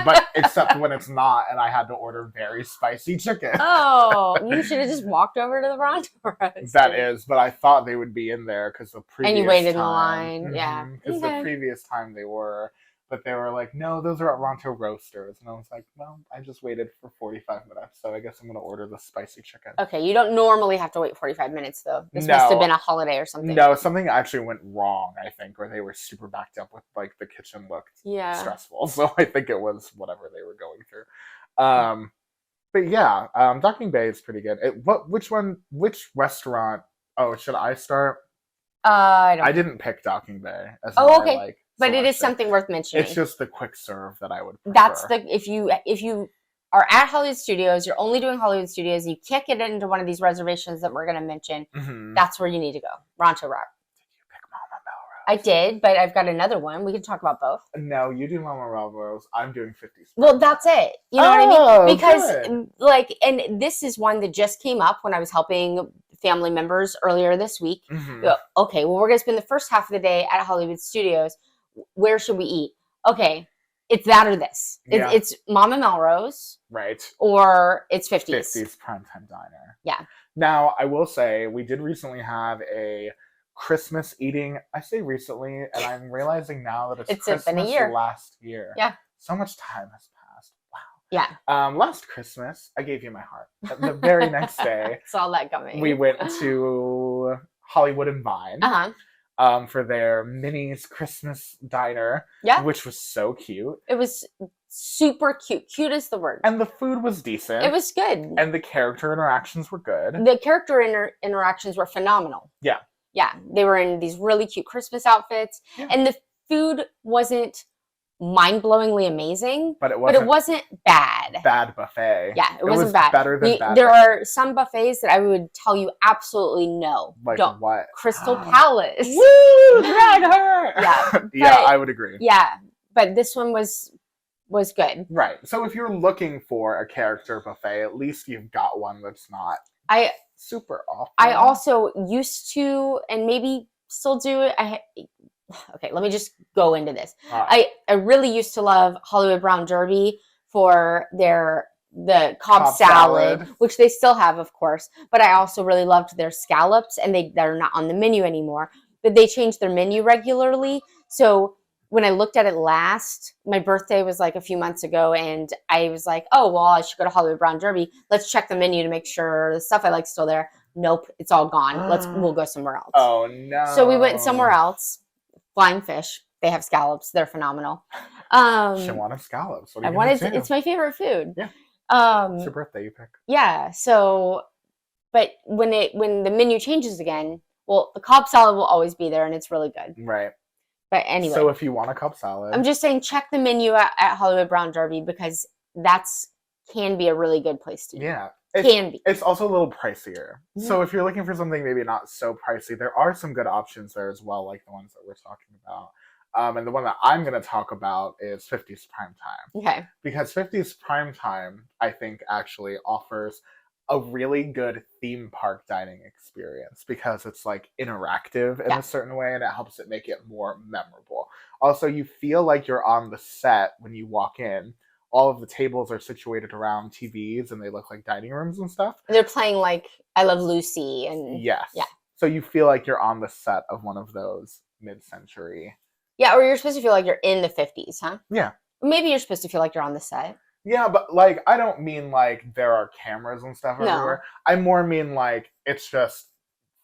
But except when it's not, and I had to order very spicy chicken. Oh, you should have just walked over to the Ronto Wrappers. That is, but I thought they would be in there because the previous and you waited time, in the line, yeah. Because the previous time they were. But they were like, no, those are at Ronto Roasters. And I was like, well, I just waited for 45 minutes, so I guess I'm going to order the spicy chicken. Okay, you don't normally have to wait 45 minutes, though. This must have been a holiday or something. No, something actually went wrong, I think, where they were super backed up with, like, the kitchen looked stressful. So I think it was whatever they were going through. But yeah, Docking Bay is pretty good. Which restaurant? Oh, should I start? I didn't pick Docking Bay. Okay. But it is something worth mentioning. It's just the quick serve that I would prefer. If you are at Hollywood Studios, you're only doing Hollywood Studios, you can't get into one of these reservations that we're going to mention, that's where you need to go. Ronto Rock. Did you pick Mama Melrose? I did, but I've got another one. We can talk about both. No, you do Mama Melrose. I'm doing 50s. Well, that's it. You know what I mean? Because, and this is one that just came up when I was helping family members earlier this week. Okay, well, we're going to spend the first half of the day at Hollywood Studios. Where should we eat? Okay, it's that or this. It's Mama Melrose. Right. Or it's 50s. 50s Primetime Diner. Yeah. Now, I will say, we did recently have a Christmas eating. I say recently, and I'm realizing now that it's Christmas been a year. Last year. Yeah. So much time has passed. Wow. Yeah. Last Christmas, I gave you my heart. The very next day, saw that coming. We went to Hollywood and Vine. For their Minnie's Christmas diner, which was so cute. It was super cute. Cute is the word. And the food was decent. It was good. And the character interactions were good. The character interactions were phenomenal. Yeah. Yeah. They were in these really cute Christmas outfits. Yeah. And the food wasn't mind-blowingly amazing, but it wasn't bad. Bad buffet. Yeah, it wasn't bad. Better than bad. There are some buffets that I would tell you absolutely no. Like don't. What? Crystal Palace. Woo! Drag her. Yeah. Yeah, I would agree. Yeah, but this one was good. Right. So if you're looking for a character buffet, at least you've got one that's not super awful. I also used to, and maybe still do it. Okay, let me just go into this. I really used to love Hollywood Brown Derby for the Cobb salad, which they still have, of course. But I also really loved their scallops, and they're not on the menu anymore. But they change their menu regularly. So when I looked at it last, my birthday was like a few months ago, and I was like, oh, well, I should go to Hollywood Brown Derby. Let's check the menu to make sure the stuff I like is still there. Nope, it's all gone. We'll go somewhere else. Oh, no. So we went somewhere else. Flying Fish. They have scallops. They're phenomenal. She wanted scallops. What are you gonna do? It's my favorite food. Yeah. It's your birthday. You pick. Yeah. So, but when the menu changes again, well, the Cobb salad will always be there, and it's really good. Right. But anyway. So if you want a Cobb salad, I'm just saying, check the menu at Hollywood Brown Derby, because can be a really good place to eat. Yeah. It's also a little pricier. Mm-hmm. So if you're looking for something maybe not so pricey, there are some good options there as well, like the ones that we're talking about. And the one that I'm going to talk about is 50s Primetime. Okay. Because 50s Primetime, I think, actually offers a really good theme park dining experience, because it's like interactive in a certain way, and it helps it make it more memorable. Also, you feel like you're on the set when you walk in. All of the tables are situated around TVs, and they look like dining rooms and stuff. They're playing like I Love Lucy and yes. Yeah. So you feel like you're on the set of one of those mid-century. Yeah, or you're supposed to feel like you're in the 50s, huh? Yeah. Maybe you're supposed to feel like you're on the set. Yeah, but like I don't mean like there are cameras and stuff everywhere. I more mean like it's just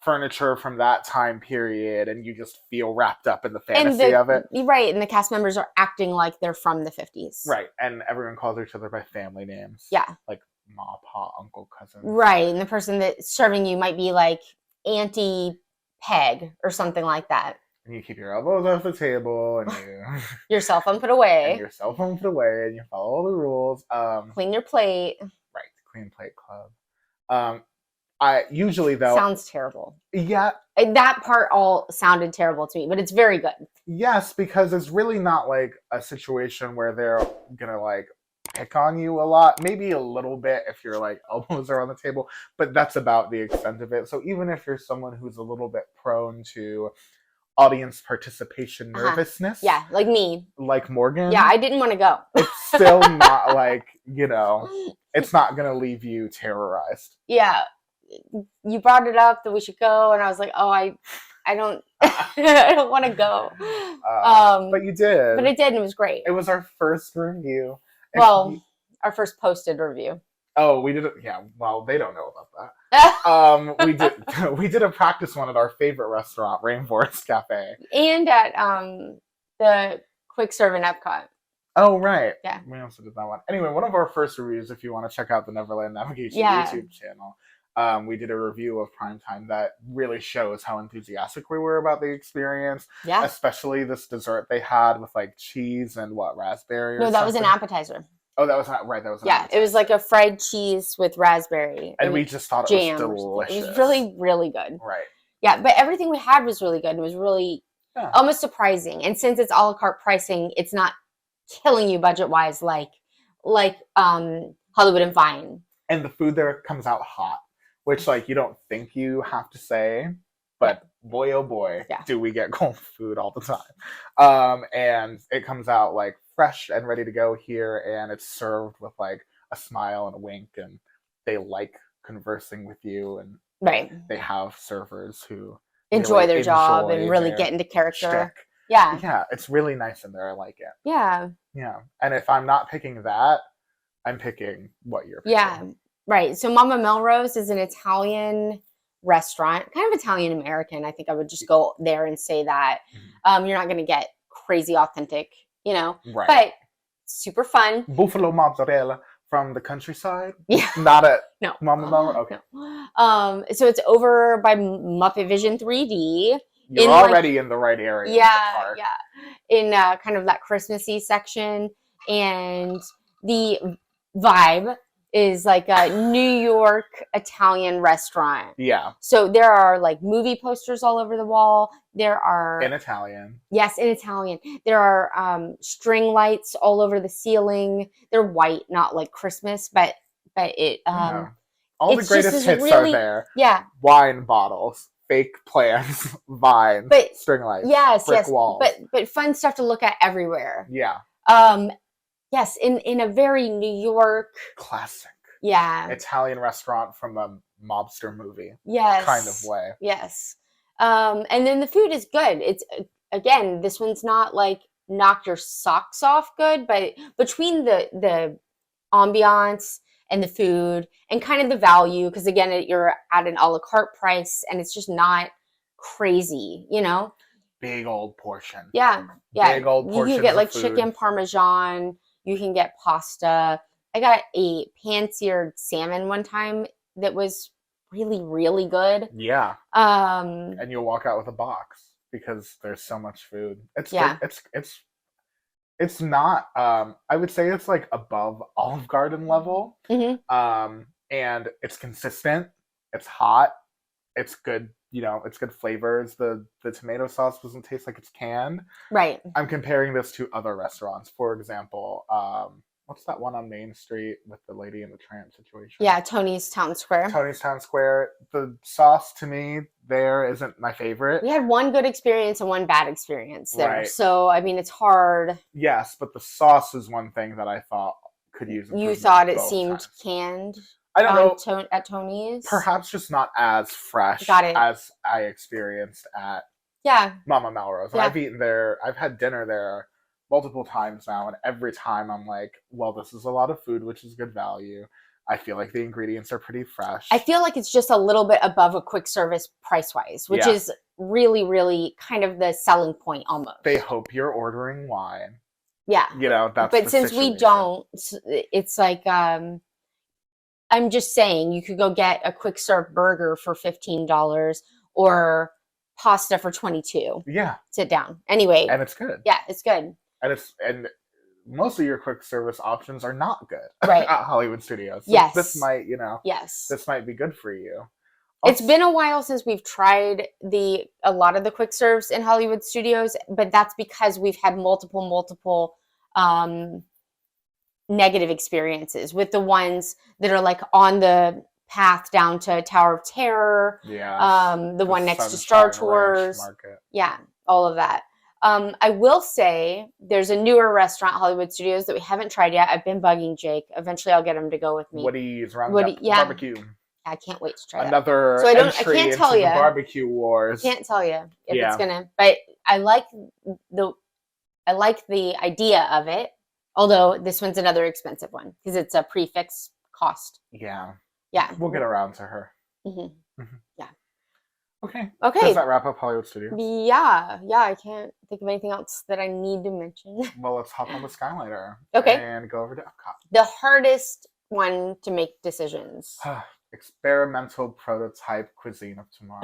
furniture from that time period, and you just feel wrapped up in the fantasy of it. Right, and the cast members are acting like they're from the 50s. Right, and everyone calls each other by family names. Yeah. Like ma, pa, uncle, cousin. Right, and the person that's serving you might be like Auntie Peg or something like that. And you keep your elbows off the table, and your cell phone put away. And your cell phone put away, and you follow all the rules. Clean your plate. Right, Clean Plate Club. I usually though sounds terrible. Yeah, that part all sounded terrible to me, but it's very good. Yes, because it's really not like a situation where they're gonna like pick on you a lot. Maybe a little bit if your like elbows are on the table, but that's about the extent of it. So even if you're someone who's a little bit prone to audience participation nervousness, yeah, like me, like Morgan, yeah, I didn't want to go. It's still not like it's not gonna leave you terrorized. Yeah. You brought it up that we should go, and I was like, oh, I don't I don't want to go. But you did. But I did, and it was great. It was our first review. Well, our first posted review. Oh, we did it. Yeah. Well, they don't know about that. We did a practice one at our favorite restaurant, Rainforest Cafe, and at the quick serve in Epcot. Oh, right. Yeah. We also did that one. Anyway, one of our first reviews, if you want to check out the Neverland Navigation Yeah. YouTube channel, we did a review of Primetime that really shows how enthusiastic we were about the experience. Yeah. Especially this dessert they had with like cheese and raspberry or No, that was something. an appetizer. Oh, that was not right. That was an Yeah, appetizer. it was like a fried cheese with raspberry. And we just thought it was delicious. It was really, really good. Right. Yeah, but everything we had was really good. It was really almost surprising. And since it's a la carte pricing, it's not killing you budget wise like Hollywood and Vine. And the food there comes out hot, which like you don't think you have to say, but boy oh boy, do we get cold food all the time. And it comes out like fresh and ready to go here, and it's served with like a smile and a wink, and they like conversing with you, and they have servers who enjoy their job and really get into character. Shtick. Yeah, it's really nice in there. I like it. Yeah, and if I'm not picking that, I'm picking what you're picking. Yeah, right. So Mama Melrose is an Italian restaurant, kind of Italian American. I think I would just go there and say that. You're not going to get crazy authentic, but super fun. Buffalo mozzarella from the countryside. Yeah, not at no Mama Melrose. Okay. No. So it's over by Muppet Vision 3D. You're already in the right area. Yeah, in kind of that Christmassy section, and the vibe is like a New York Italian restaurant. Yeah. So there are like movie posters all over the wall. There are in Italian. Yes, in Italian. There are string lights all over the ceiling. They're white, not like Christmas, but it all the greatest hits are there. Yeah. Wine bottles, fake plants, vines, string lights, brick walls. But fun stuff to look at everywhere. Yeah. Yes, in a very New York classic. Yeah. Italian restaurant from a mobster movie. Yes. Kind of way. Yes. And then the food is good. It's again, this one's not like knock your socks off good, but between the ambiance and the food and kind of the value, because again, you're at an a la carte price and it's just not crazy, Big old portion. Yeah. Big old portion. You can get like chicken parmesan. You can get pasta. I got a pan-seared salmon one time that was really, really good. Yeah. And you'll walk out with a box because there's so much food. It's it's not I would say it's like above Olive Garden level. Mm-hmm. And it's consistent. It's hot. It's good. It's good flavors. The tomato sauce doesn't taste like it's canned. Right. I'm comparing this to other restaurants. For example, what's that one on Main Street with the lady in the tramp situation? Yeah, Tony's Town Square. Tony's Town Square. The sauce to me there isn't my favorite. We had one good experience and one bad experience there. Right. So, I mean, it's hard. Yes, but the sauce is one thing that I thought could use improvement. You thought it both seemed times. Canned? I don't know. At Tony's? Perhaps just not as fresh as I experienced at Mama Melrose. And I've had dinner there multiple times now, and every time I'm like, well, this is a lot of food, which is good value. I feel like the ingredients are pretty fresh. I feel like it's just a little bit above a quick service price-wise, which is really, really kind of the selling point almost. They hope you're ordering wine. Yeah. That's But since we don't, it's like... I'm just saying, you could go get a quick serve burger for $15 or pasta for $22. Yeah. Sit down. Anyway. And it's good. Yeah, it's good. And most of your quick service options are not good right. at Hollywood Studios. So yes. This might, yes. This might be good for you. It's been a while since we've tried a lot of the quick serves in Hollywood Studios, but that's because we've had multiple negative experiences with the ones that are like on the path down to Tower of Terror. Yeah. The one next to Star Tours. Yeah, all of that. I will say there's a newer restaurant, Hollywood Studios, that we haven't tried yet. I've been bugging Jake. Eventually I'll get him to go with me. Woody's Roundup Barbecue. I can't wait to try that. Another So I entry can't into tell the you. barbecue wars. Can't tell you if Yeah. it's gonna, but I like the idea of it. Although this one's another expensive one because it's a prefix cost. Yeah. Yeah. We'll get around to her. Mm-hmm. Yeah. Okay. Okay. Does that wrap up Hollywood Studios? Yeah. I can't think of anything else that I need to mention. Well, let's hop on the Skylighter. Okay. And go over to Epcot. The hardest one to make decisions. Experimental prototype cuisine of tomorrow.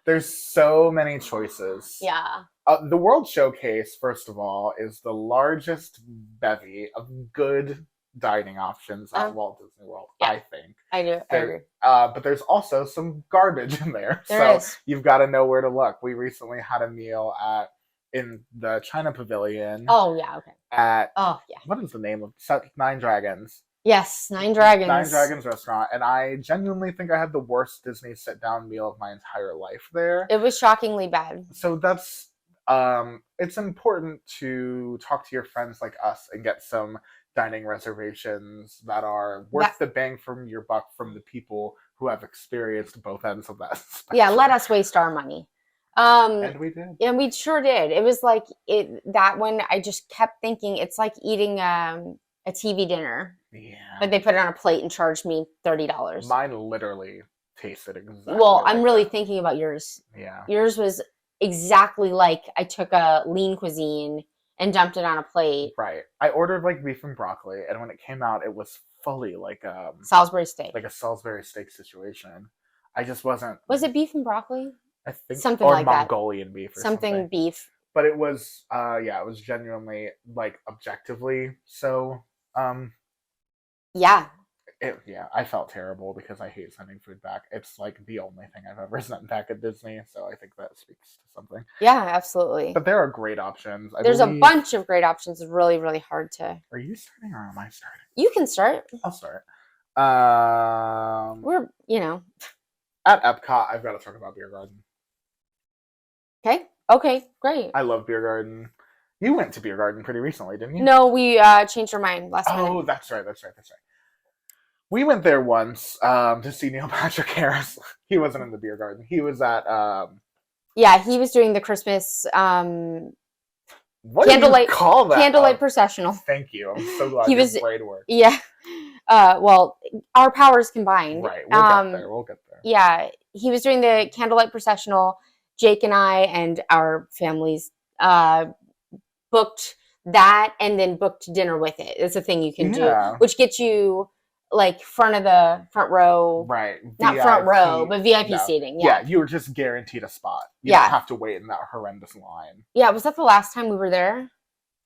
There's so many choices. Yeah. The World Showcase, first of all, is the largest bevy of good dining options at Walt Disney World, yeah. I think. I do. I agree. But there's also some garbage in there. There is. You've got to know where to look. We recently had a meal in the China Pavilion. Oh, yeah. Okay. What is the name of Nine Dragons? Yes, Nine Dragons. Nine Dragons restaurant. And I genuinely think I had the worst Disney sit-down meal of my entire life there. It was shockingly bad. So that's... it's important to talk to your friends like us and get some dining reservations that are worth the bang from your buck from the people who have experienced both ends of that spectrum. Yeah, let us waste our money. And we did. And we sure did. It was like that one. I just kept thinking it's like eating a TV dinner. Yeah. But they put it on a plate and charged me $30. Mine literally tasted exactly. Well, I'm really thinking about yours. Yeah. Yours was exactly like I took a lean cuisine and dumped it on a plate. Right. I ordered like beef and broccoli, and when it came out, it was fully like Salisbury steak. Like a Salisbury steak situation. I just wasn't. Was it beef and broccoli? I think something or like Mongolian that. Beef or something beef. But it was it was genuinely like objectively so yeah. I felt terrible because I hate sending food back. It's like the only thing I've ever sent back at Disney, so I think that speaks to something. Yeah, absolutely. But there are great options. There's a bunch of great options. It's really, really hard to... Are you starting or am I starting? You can start. I'll start. We're, At Epcot, I've got to talk about Beer Garden. Okay, great. I love Beer Garden. You went to Beer Garden pretty recently, didn't you? No, we changed our mind last minute. Oh, that's right. We went there once to see Neil Patrick Harris. He wasn't in the Beer Garden. He was at... Yeah, he was doing the Christmas... what do you call that? Candlelight processional. Thank you. I'm so glad your brain worked. Yeah. Well, our powers combined. Right. We'll get there. Yeah. He was doing the candlelight processional. Jake and I and our families booked that and then booked dinner with it. It's a thing you can do, which gets you like front row. Right. Not VIP, front row, but VIP seating. Yeah. You were just guaranteed a spot. You don't have to wait in that horrendous line. Yeah. Was that the last time we were there?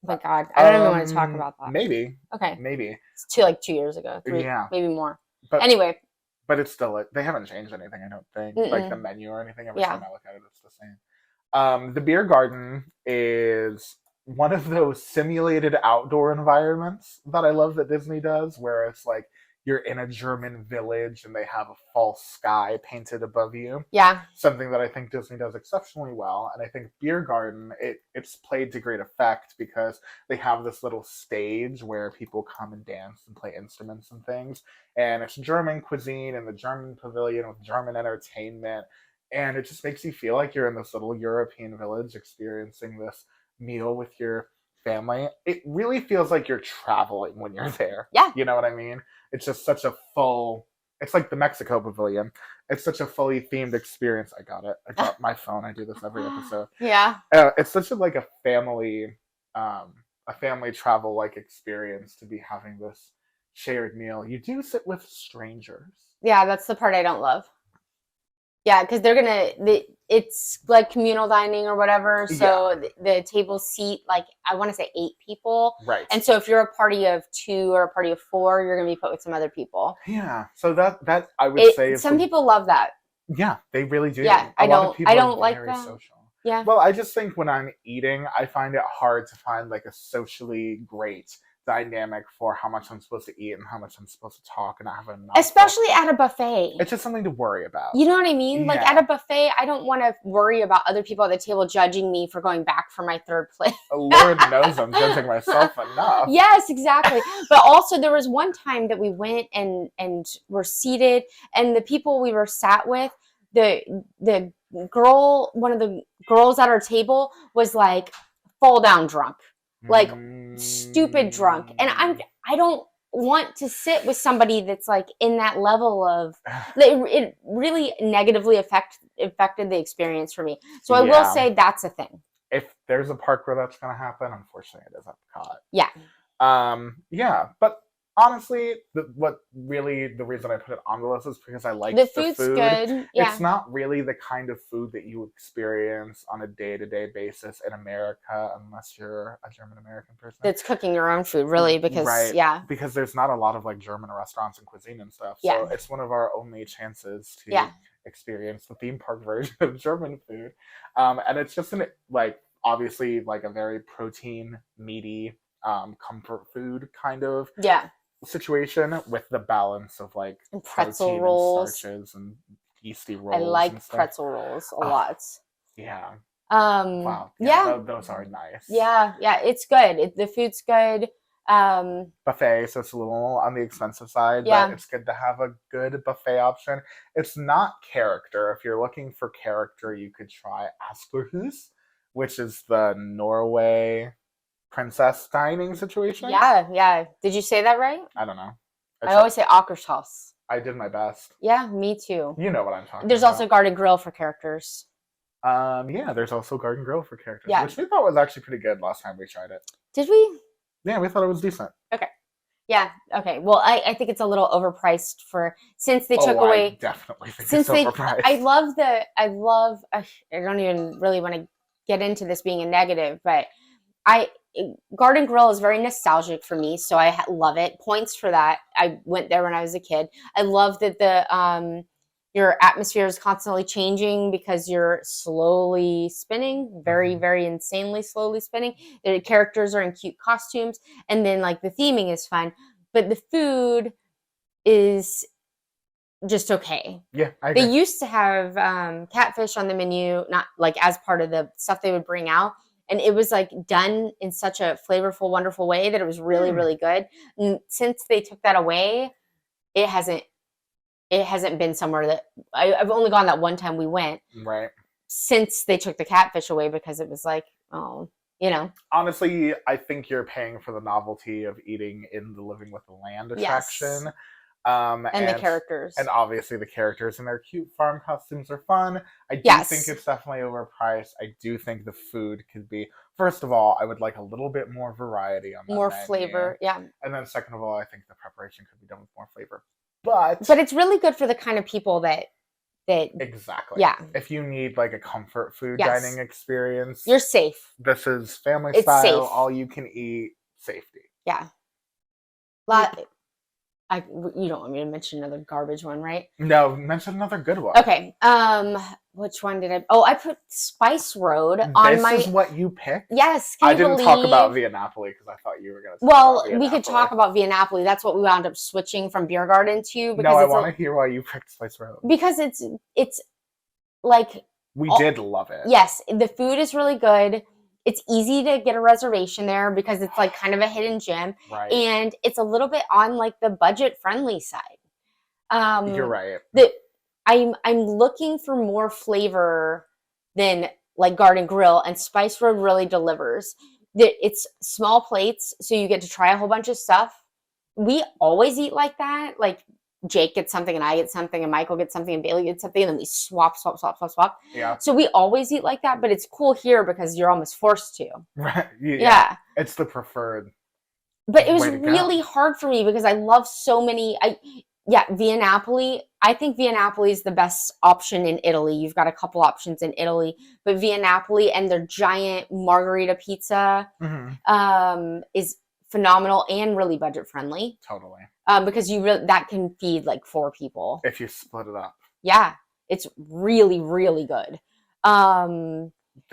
Oh my God. I don't even want to talk about that. Maybe. Okay. Maybe. It's 2 years ago. 3, maybe more. But anyway. But it's still, they haven't changed anything, I don't think. Like the menu or anything. Every time I look at it, it's the same. The Beer Garden is one of those simulated outdoor environments that I love that Disney does, where it's like you're in a German village and they have a false sky painted above you. Yeah. Something that I think Disney does exceptionally well. And I think Beer Garden, it's played to great effect because they have this little stage where people come and dance and play instruments and things. And it's German cuisine in the German pavilion with German entertainment. And it just makes you feel like you're in this little European village experiencing this meal with your family. It really feels like you're traveling when you're there. Yeah. You know what I mean? It's just such a it's like the Mexico Pavilion. It's such a fully themed experience. I got it. I got my phone. I do this every episode. Yeah. It's such like a family travel like experience to be having this shared meal. You do sit with strangers. Yeah, that's the part I don't love. Yeah, because it's like communal dining or whatever. So the tables seat, like, I want to say 8 people. Right. And so if you're a party of 2 or a party of 4, you're going to be put with some other people. Yeah. So that I would say is some people love that. Yeah, they really do. Yeah, I don't like that. Social. Yeah. Well, I just think when I'm eating, I find it hard to find like a socially great dynamic for how much I'm supposed to eat and how much I'm supposed to talk and not have enough. Especially at a buffet. It's just something to worry about. You know what I mean? Like at Yeah. a buffet, I don't want to worry about other people at the table judging me for going back for my third plate. Lord knows I'm judging myself enough. Yes, exactly. But also there was one time that we went and were seated, and the people we were sat with, the girl, one of the girls at our table was like fall down drunk. Like stupid drunk. And I don't want to sit with somebody that's like in that level of it really negatively affected the experience for me. So I will say that's a thing. If there's a park where that's going to happen, unfortunately it is Epcot. Yeah. Yeah, but honestly, the reason I put it on the list is because I like the food. Good. Yeah. It's not really the kind of food that you experience on a day-to-day basis in America, unless you're a German American person that's cooking your own food, really, because because there's not a lot of like German restaurants and cuisine and stuff. So it's one of our only chances to experience the theme park version of German food, and it's just obviously like a very protein meaty comfort food kind of situation with the balance of like and pretzel rolls and starches and yeasty rolls. I like pretzel rolls a lot. Yeah. Wow. Those are nice. Yeah. It's good. The food's good. Buffet, so it's a little on the expensive side, but it's good to have a good buffet option. It's not character. If you're looking for character, you could try Askerhus, which is the Norway princess dining situation. Yeah. Did you say that right? I don't know. I always say Akershaus. I did my best. Yeah, me too. You know what I'm talking There's about. also Garden Grill for characters. There's also Garden Grill for characters, which we thought was actually pretty good last time we tried it. Did we? Yeah, we thought it was decent. Okay. Yeah. Okay. Well, I think it's a little overpriced since they took away. I definitely think it's overpriced. I don't even really want to get into this being a negative, but Garden Grill is very nostalgic for me, so I love it. Points for that. I went there when I was a kid. I love that your atmosphere is constantly changing because you're slowly spinning, very, very insanely slowly spinning. The characters are in cute costumes, and then like the theming is fun, but the food is just okay. Yeah, I agree. They used to have catfish on the menu, not like as part of the stuff they would bring out. And it was like done in such a flavorful, wonderful way that it was really, really good. And since they took that away, it hasn't been somewhere that I've only gone that one time we went. Right. Since they took the catfish away, because it was like, Honestly, I think you're paying for the novelty of eating in the Living with the Land attraction. Yes. And the characters. And obviously the characters and their cute farm costumes are fun. I do think it's definitely overpriced. I do think the food could be, first of all, I would like a little bit more variety on that more menu. Flavor, yeah. And then second of all, I think the preparation could be done with more flavor. But it's really good for the kind of people that exactly. Yeah. If you need like a comfort food dining experience, you're safe. This is family it's style, safe. All you can eat, safety. Yeah. You don't want me to mention another garbage one, right? No, mention another good one. Okay. Which one did I? Oh, I put Spice Road on my. This is what you picked? Yes. I didn't talk about Via Napoli because I thought you were going to. Well, we could talk about Via Napoli. That's what we wound up switching from Beer Garden to. Because I want to hear why you picked Spice Road. Because it's like we did love it. Yes, the food is really good. It's easy to get a reservation there because it's like kind of a hidden gem. Right. And it's a little bit on like the budget friendly side. You're right. I'm looking for more flavor than like Garden Grill, and Spice Road really delivers. It's small plates, so you get to try a whole bunch of stuff. We always eat like that. Like Jake gets something and I get something and Michael gets something and Bailey gets something and then we swap. Yeah. So we always eat like that, but it's cool here because you're almost forced to. Right. Yeah. It's the preferred. But it was really hard for me because I love so many. Via Napoli. I think Via Napoli is the best option in Italy. You've got a couple options in Italy, but Via Napoli and their giant margarita pizza is phenomenal and really budget friendly. Totally. Because that can feed like 4 people if you split it up. Yeah, it's really, really good. The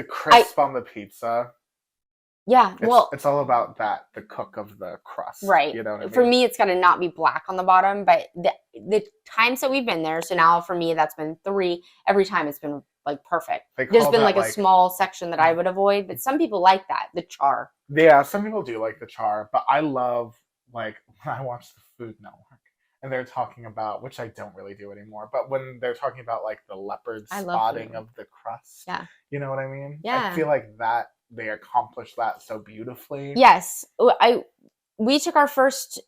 crisp on the pizza. Yeah. Well, It's all about the cook of the crust. right. You know what I For mean? me, it's got to not be black on the bottom, but the times that we've been there, so now for me, that's been 3. Every time it's been like perfect. They There's call been that like a small section that I would avoid, but some people like that, the char. yeah, some people do like the char, but I love like when I watch the Food Network and they're talking about, which I don't really do anymore, but when they're talking about like the leopard I love spotting food. of the crust, Yeah. you know what I mean? I Yeah. feel like that they accomplish that so beautifully. Yes. We took our first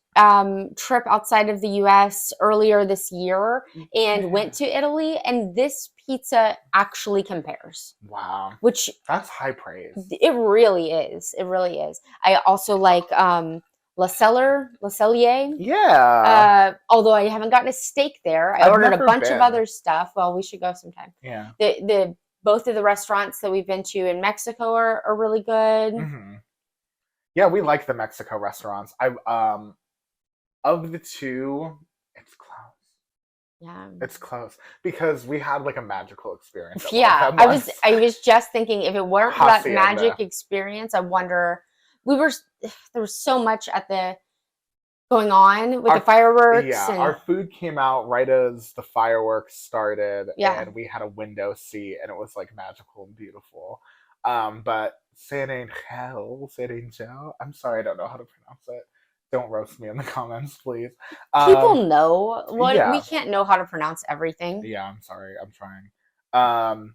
trip outside of the US earlier this year and went to Italy, and this pizza actually compares, Wow, which that's high praise. it really is. It really is. I also like La Cellier. Yeah, Although I haven't gotten a steak there. I I've ordered a never bunch of been. other stuff. Well, we should go sometime. Yeah. The both of the restaurants that we've been to in Mexico are really good. Hmm. Yeah, we like the Mexico restaurants. I of the two, it's close. Yeah. It's close because we had like a magical experience. At one of Yeah, them I once. was just thinking if it weren't for that Hacienda. magic experience, I wonder there was so much at the going on with the fireworks Yeah, and our food came out right as the fireworks started, yeah. and we had a window seat, and it was like magical and beautiful. But San Angel, I'm sorry, I don't know how to pronounce it. Don't roast me in the comments, please. People know. Well, yeah. we can't know how to pronounce everything. Yeah, I'm sorry. I'm trying.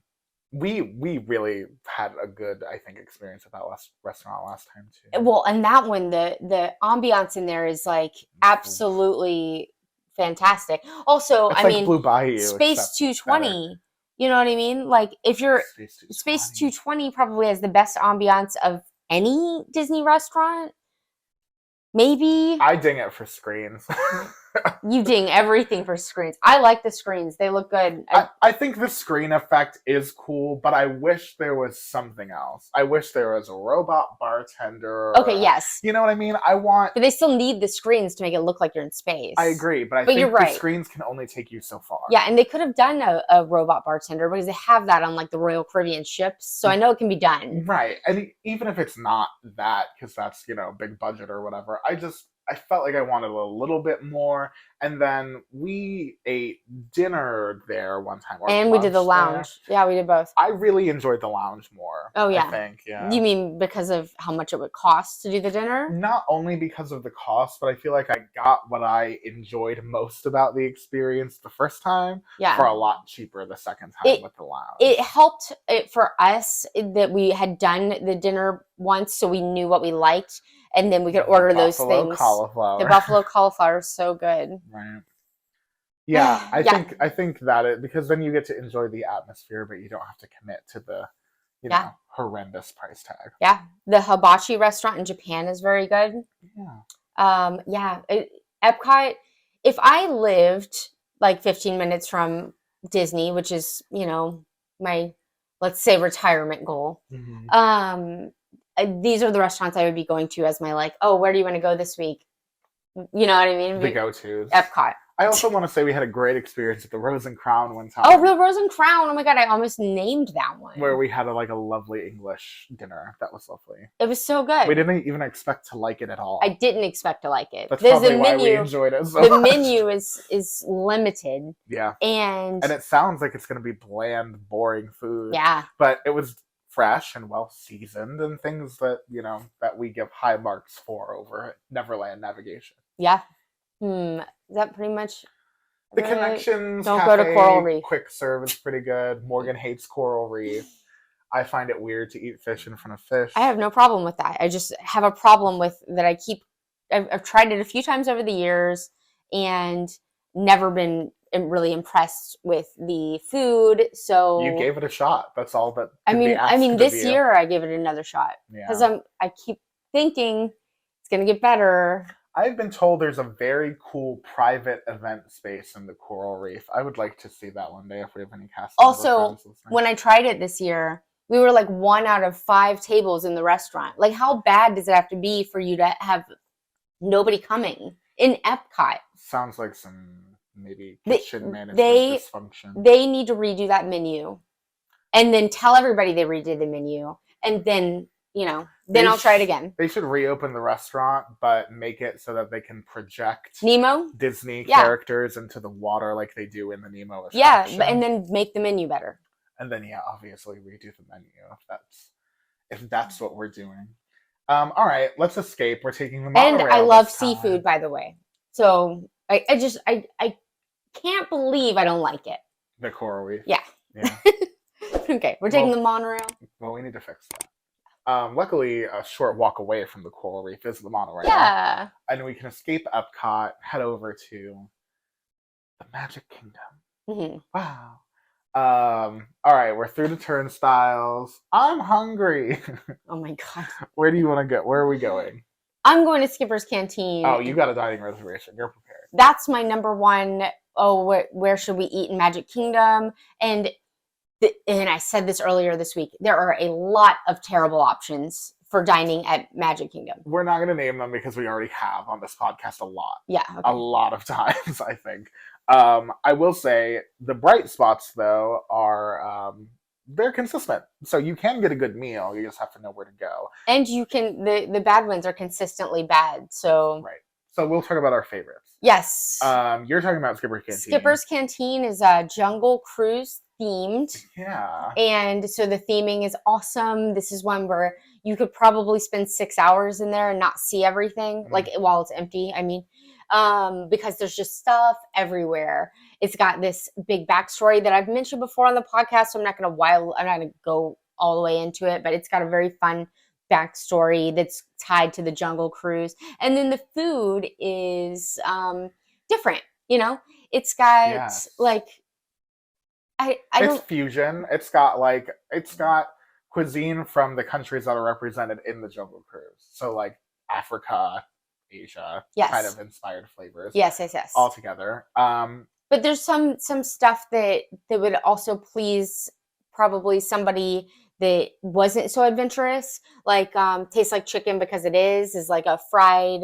We really had a good, I think, experience at that last restaurant last time too. Well, and that one, the ambiance in there is like absolutely fantastic. Also, It's I like mean, Blue Bayou, Space except 220. You know what I mean? Like if you're Space 220 probably has the best ambiance of any Disney restaurant. Maybe I ding it for screens. you ding everything for screens. I like the screens; they look good. I think the screen effect is cool, but I wish there was something else. I wish there was a robot bartender. Okay, yes. You know what I mean? But they still need the screens to make it look like you're in space. I agree, but I think you're right. the screens can only take you so far. Yeah, and they could have done a robot bartender because they have that on like the Royal Caribbean ships, so I know it can be done. Right, and even if it's not that, because that's big budget or whatever, I felt like I wanted a little bit more. And then we ate dinner there one time. And we did the lounge. There. Yeah, we did both. I really enjoyed the lounge more. Oh, yeah. I think, yeah. You mean because of how much it would cost to do the dinner? Not only because of the cost, but I feel like I got what I enjoyed most about the experience the first time for a lot cheaper the second time with the lounge. It helped for us that we had done the dinner once, so we knew what we liked. And then we could order those things. Cauliflower. The buffalo cauliflower is so good. Right. Yeah, I think that it, because then you get to enjoy the atmosphere, but you don't have to commit to the, know, horrendous price tag. Yeah, the hibachi restaurant in Japan is very good. Yeah. Epcot. If I lived like 15 minutes from Disney, which is my, let's say, retirement goal. Mm-hmm. These are the restaurants I would be going to as my like, oh, where do you want to go this week? You know what I mean? The go-tos. Epcot. I also want to say we had a great experience at the Rose and Crown one time. Oh, Real Rose and Crown. Oh my God, I almost named that one. Where we had a lovely English dinner. That was lovely. It was so good. We didn't even expect to like it at all. I didn't expect to like it. That's probably why we enjoyed it so much. The menu is limited. Yeah. And it sounds like it's going to be bland, boring food. Yeah. But it was fresh and well seasoned and things that, that we give high marks for over at Neverland Navigation. Yeah. Is that pretty much... The Connections Don't Cafe, go to Coral Reef. Quick serve is pretty good. Morgan hates Coral Reef. I find it weird to eat fish in front of fish. I have no problem with that. I just have a problem with that. I've tried it a few times over the years and never been really impressed with the food. So you gave it a shot. That's all that. I mean, this year I gave it another shot because I keep thinking it's gonna get better. I've been told there's a very cool private event space in the Coral Reef. I would like to see that one day if we have any cast. Also, when I tried it this year, we were like 1 out of 5 tables in the restaurant. Like, how bad does it have to be for you to have nobody coming in Epcot? Sounds like some maybe kitchen management dysfunction. They need to redo that menu and then tell everybody they redid the menu and then, then I'll try it again. They should reopen the restaurant, but make it so that they can project Nemo? Disney characters into the water like they do in the Nemo attraction. Yeah, and then make the menu better. And then, obviously redo the menu if that's what we're doing. All right, let's escape. We're taking the monorail. And I love seafood, by the way. So I can't believe I don't like it. The coral reef. Yeah. Okay, we're taking the monorail. Well, we need to fix that. Luckily, a short walk away from the coral reef is the monorail. Yeah. And we can escape Epcot, head over to the Magic Kingdom. Mm-hmm. Wow. All right, we're through the turnstiles. I'm hungry. Oh my God. Where do you want to go? Where are we going? I'm going to Skipper's Canteen. Oh, you got a dining reservation. You're prepared. That's my number one. Oh, where should we eat in Magic Kingdom? And I said this earlier this week. There are a lot of terrible options for dining at Magic Kingdom. We're not going to name them because we already have on this podcast a lot. Yeah. Okay. A lot of times, I think. I will say the bright spots, though, are they're consistent. So you can get a good meal. You just have to know where to go. And you can, the bad ones are consistently bad. So right. So we'll talk about our favorites. Yes. You're talking about Skipper's Canteen. Skipper's Canteen is Jungle Cruise themed. Yeah. And so the theming is awesome. This is one where you could probably spend 6 hours in there and not see everything, like while it's empty. I mean, because there's just stuff everywhere. It's got this big backstory that I've mentioned before on the podcast, so I'm not going to go all the way into it, but it's got a very fun backstory that's tied to the Jungle Cruise. And then the food is different, it's got it's fusion. It's got cuisine from the countries that are represented in the Jungle Cruise. So like Africa, Asia, kind of inspired flavors. Yes. All together. But there's some stuff that would also please probably somebody that wasn't so adventurous, like tastes like chicken because it is like a fried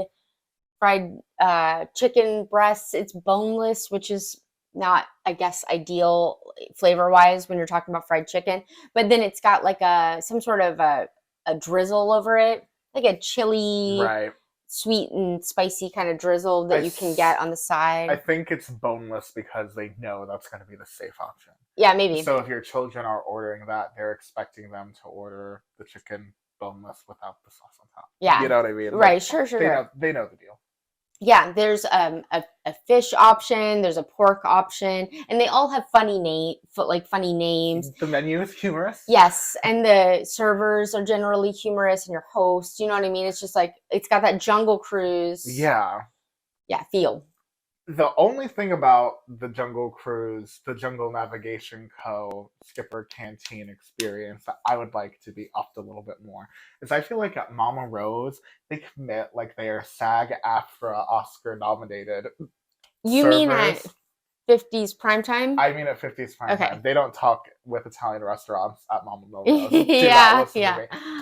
chicken breast. It's boneless, which is not, I guess, ideal flavor-wise when you're talking about fried chicken. But then it's got like some sort of a drizzle over it, like a chili, sweet and spicy kind of drizzle that you can get on the side. I think it's boneless because they know that's going to be the safe option. Yeah, maybe. So if your children are ordering that, they're expecting them to order the chicken boneless without the sauce on top. Yeah. You know what I mean? Right, sure. They know the deal. Yeah, there's a fish option, there's a pork option, and they all have funny names. The menu is humorous. Yes, and the servers are generally humorous, and your host, you know what I mean? It's just like, it's got that Jungle Cruise. Yeah, feel. The only thing about the Jungle Cruise, the Jungle Navigation Co. Skipper Canteen experience that I would like to be upped a little bit more is I feel like at Mama Rose, they commit like they are SAG-AFTRA Oscar nominated. You mean at 50s primetime? I mean at 50s primetime. Okay. They don't talk with Italian restaurants at Mama Rose. Yeah.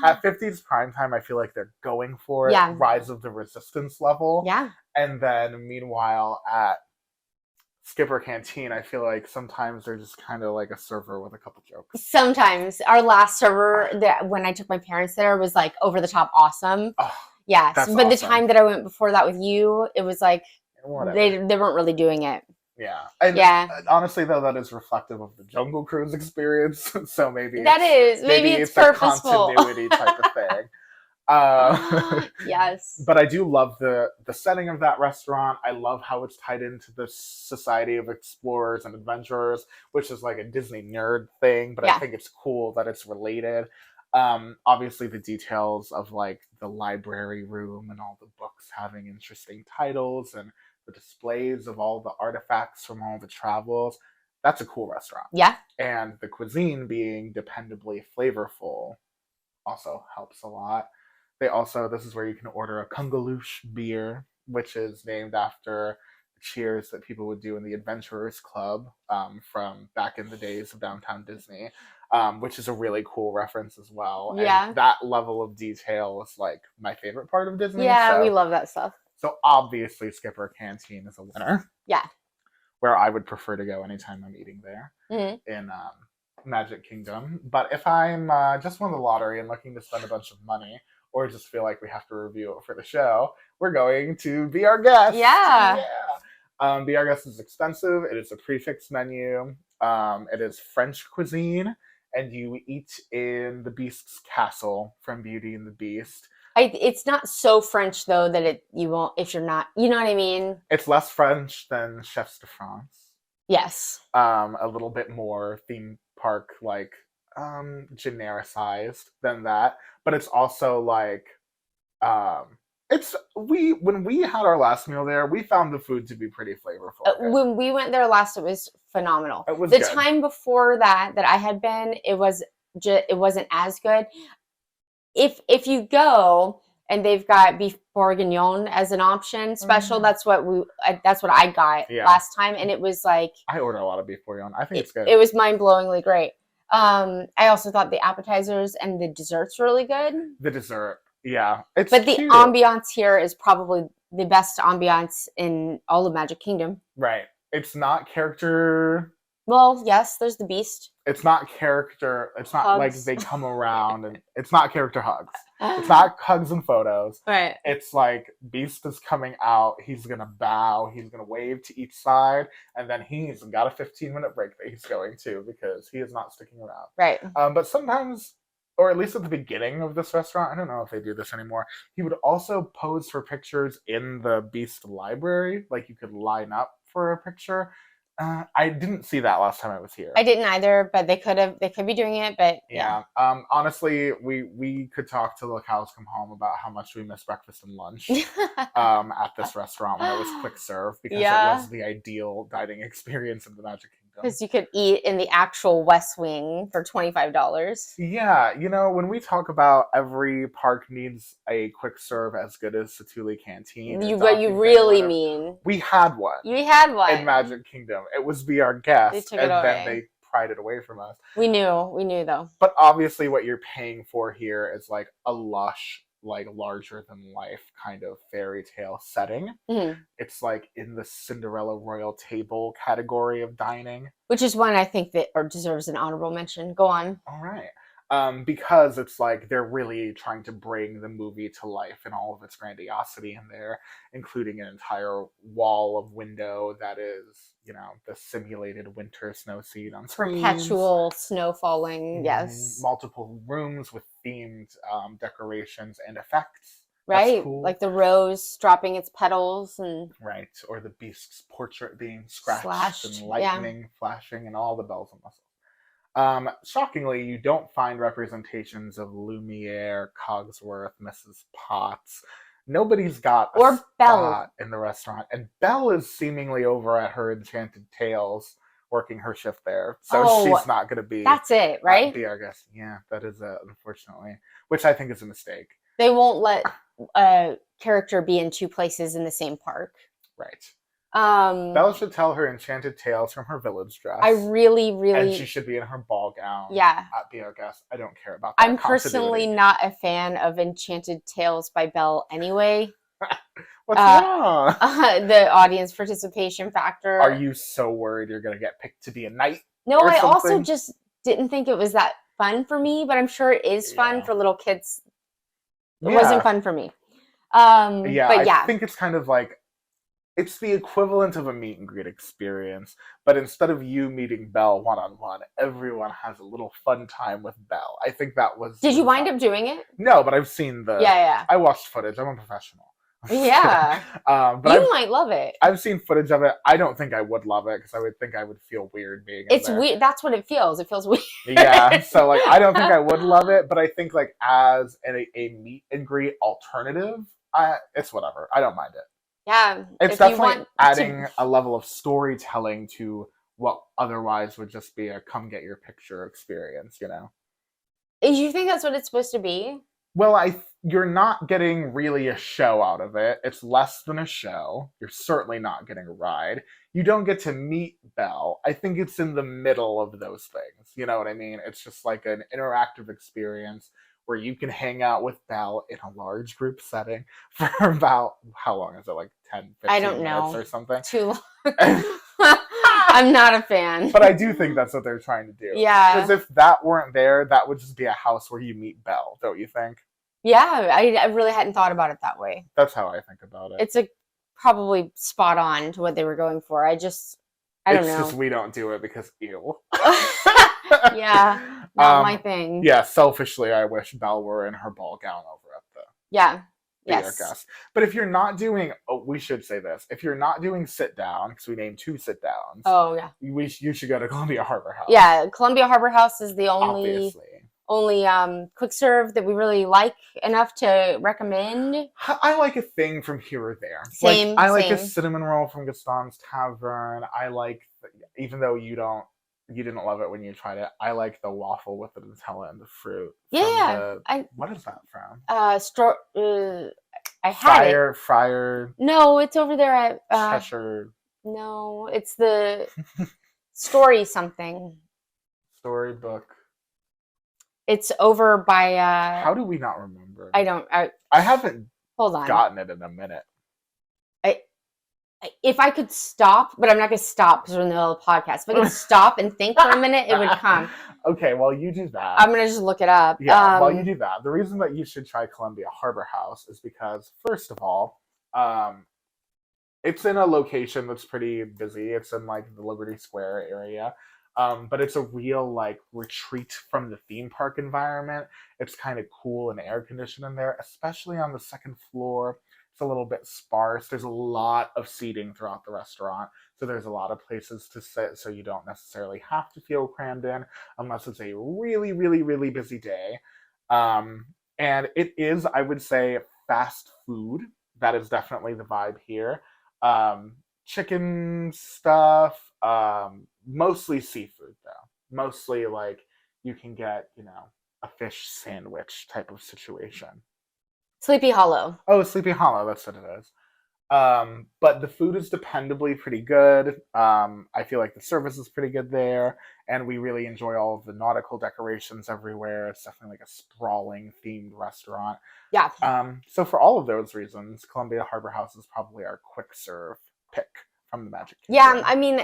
At 50s primetime, I feel like they're going for it. Yeah. Rise of the Resistance level. Yeah. And then meanwhile at Skipper Canteen, I feel like sometimes they're just kind of like a server with a couple jokes. Sometimes. Our last server, when I took my parents there, was like over the top awesome. Oh, yes. but awesome. The time that I went before that with you, it was like they weren't really doing it. Yeah. And honestly, though, that is reflective of the Jungle Cruise experience. So maybe it's purposeful. A continuity type of thing. Yes. But I do love the setting of that restaurant. I love how it's tied into the Society of Explorers and Adventurers, which is like a Disney nerd thing, but I think it's cool that it's related. Obviously the details of like the library room and all the books having interesting titles and the displays of all the artifacts from all the travels. That's a cool restaurant. Yeah. And the cuisine being dependably flavorful also helps a lot. This is where you can order a Kungaloosh beer, which is named after the cheers that people would do in the Adventurers Club from back in the days of Downtown Disney, which is a really cool reference as well. Yeah. And that level of detail is like my favorite part of Disney. Yeah, we love that stuff. So obviously Skipper Canteen is a winner. Yeah. Where I would prefer to go anytime I'm eating there. Mm-hmm. In Magic Kingdom, but if I'm just won the lottery and looking to spend a bunch of money, or just feel like we have to review it for the show, we're going to Be Our Guest. Yeah. Be Our Guest is expensive. It is a prefix menu. It is French cuisine, and you eat in the Beast's castle from Beauty and the Beast. It's not so French though that you won't if you're not. You know what I mean? It's less French than Chefs de France. Yes. A little bit more theme park like genericized than that, but it's also like it's when we had our last meal there, we found the food to be pretty flavorful. When we went there last, it was phenomenal. It was the good. Time before that I had been, it wasn't as good. If you go and they've got beef bourguignon as an option special, that's what I got last time, and it was like I order a lot of beef bourguignon. I think it's good. It was mind-blowingly great. I also thought the appetizers and the desserts were really good. The dessert, yeah, but the ambiance here is probably the best ambiance in all of Magic Kingdom. Right. It's not character. Well, yes, there's the Beast. It's not character. It's not hugs. Like they come around, and it's not character hugs. It's not hugs and photos. Right. It's like Beast is coming out. He's gonna bow. He's gonna wave to each side, and then he's got a 15-minute break that he's going to because he is not sticking around. Right. But sometimes, or at least at the beginning of this restaurant, I don't know if they do this anymore, he would also pose for pictures in the Beast library. Like you could line up for a picture. I didn't see that last time I was here. I didn't either, but they could be doing it, but yeah. Honestly, we could talk till the cows come home about how much we miss breakfast and lunch at this restaurant when it was quick serve, because it was the ideal dining experience in the Magic Kingdom. Because you could eat in the actual West Wing for $25. Yeah, when we talk about every park needs a quick serve as good as Satuli Canteen. What you really mean? We had one. You had one in Magic Kingdom. It was Be Our Guest, they took it away. Then they pried it away from us. We knew though. But obviously, what you're paying for here is like a lush, like larger than life kind of fairy tale setting. Mm-hmm. It's like in the Cinderella Royal Table category of dining, which is one I think that deserves an honorable mention. Go on. All right. Because it's like they're really trying to bring the movie to life in all of its grandiosity in there, including an entire wall of window that is, the simulated winter snow scene on screen. Perpetual snow falling, yes. Multiple rooms with themed decorations and effects. Right, cool. Like the rose dropping its petals and... Right, or the Beast's portrait being scratched and lightning flashing and all the bells and whistles. Shockingly, you don't find representations of Lumiere, Cogsworth, Mrs. Potts. Nobody's got a spot in the restaurant. And Belle is seemingly over at her Enchanted Tales working her shift there. So she's not going to be... That's it, right? Be our guest. Yeah, that is it, unfortunately. Which I think is a mistake. They won't let a character be in two places in the same park. Right. Belle should tell her Enchanted Tales from her village dress. I really... And she should be in her ball gown. Yeah. At Be Our Guest. I don't care about that. I'm personally not a fan of Enchanted Tales by Belle anyway. What's wrong? The audience participation factor. Are you so worried you're going to get picked to be a knight? No, I also just didn't think it was that fun for me, but I'm sure it is fun for little kids. It wasn't fun for me. I think it's kind of like, it's the equivalent of a meet and greet experience, but instead of you meeting Belle one-on-one, everyone has a little fun time with Belle. I think that was... Did you wind up doing it? No, but I've seen the... Yeah. I watched footage. I'm a professional. Yeah. But you might love it. I've seen footage of it. I don't think I would love it because I would think I would feel weird being It's weird. That's what it feels. It feels weird. Yeah. So like, I don't think I would love it, but I think like as a meet and greet alternative, it's whatever. I don't mind it. Yeah. It's definitely adding a level of storytelling to what otherwise would just be a come get your picture experience, Do you think that's what it's supposed to be? Well, you're not getting really a show out of it. It's less than a show. You're certainly not getting a ride. You don't get to meet Belle. I think it's in the middle of those things. You know what I mean? It's just like an interactive experience where you can hang out with Belle in a large group setting for about, how long is it? Like 10, 15 minutes or something? Too long. I'm not a fan. But I do think that's what they're trying to do. Yeah. Because if that weren't there, that would just be a house where you meet Belle, don't you think? Yeah, I really hadn't thought about it that way. That's how I think about it. It's probably spot on to what they were going for. I don't know. It's just we don't do it because ew. Yeah, not my thing. Yeah, selfishly, I wish Belle were in her ball gown over at the yes. guest. But if you're not doing, we should say this: if you're not doing sit down, because we named 2 sit downs. Oh yeah. You should go to Columbia Harbor House. Yeah, Columbia Harbor House is the only quick serve that we really like enough to recommend. I like a thing from here or there. Same. I like a cinnamon roll from Gaston's Tavern. I like, even though you didn't love it when you tried it, I like the waffle with the Nutella and the fruit. Yeah. What is that from? I had it. Fryer. No, it's over there at Cheshire. No, it's the story something. Storybook. It's over by How do we not remember? I haven't hold on. gotten it in a minute. If I could stop, but I'm not going to stop because we're in the middle of the podcast. If I could stop and think for a minute, it would come. Okay, well, you do that. I'm going to just look it up. Yeah, while you do that, the reason that you should try Columbia Harbor House is because, first of all, it's in a location that's pretty busy. It's in, like, the Liberty Square area. But it's a real, like, retreat from the theme park environment. It's kind of cool and air conditioned in there, especially on the second floor. It's a little bit sparse. There's a lot of seating throughout the restaurant, so there's a lot of places to sit, so you don't necessarily have to feel crammed in unless it's a really, really, really busy day. And it is, I would say, fast food. That is definitely the vibe here. Chicken stuff, mostly seafood, though. Mostly, like, you can get, a fish sandwich type of situation. Sleepy Hollow. Oh, Sleepy Hollow, that's what it is. But the food is dependably pretty good. I feel like the service is pretty good there, and we really enjoy all of the nautical decorations everywhere. It's definitely like a sprawling themed restaurant. Yeah. So for all of those reasons, Columbia Harbor House is probably our quick serve pick from the Magic Kingdom. Yeah, I mean,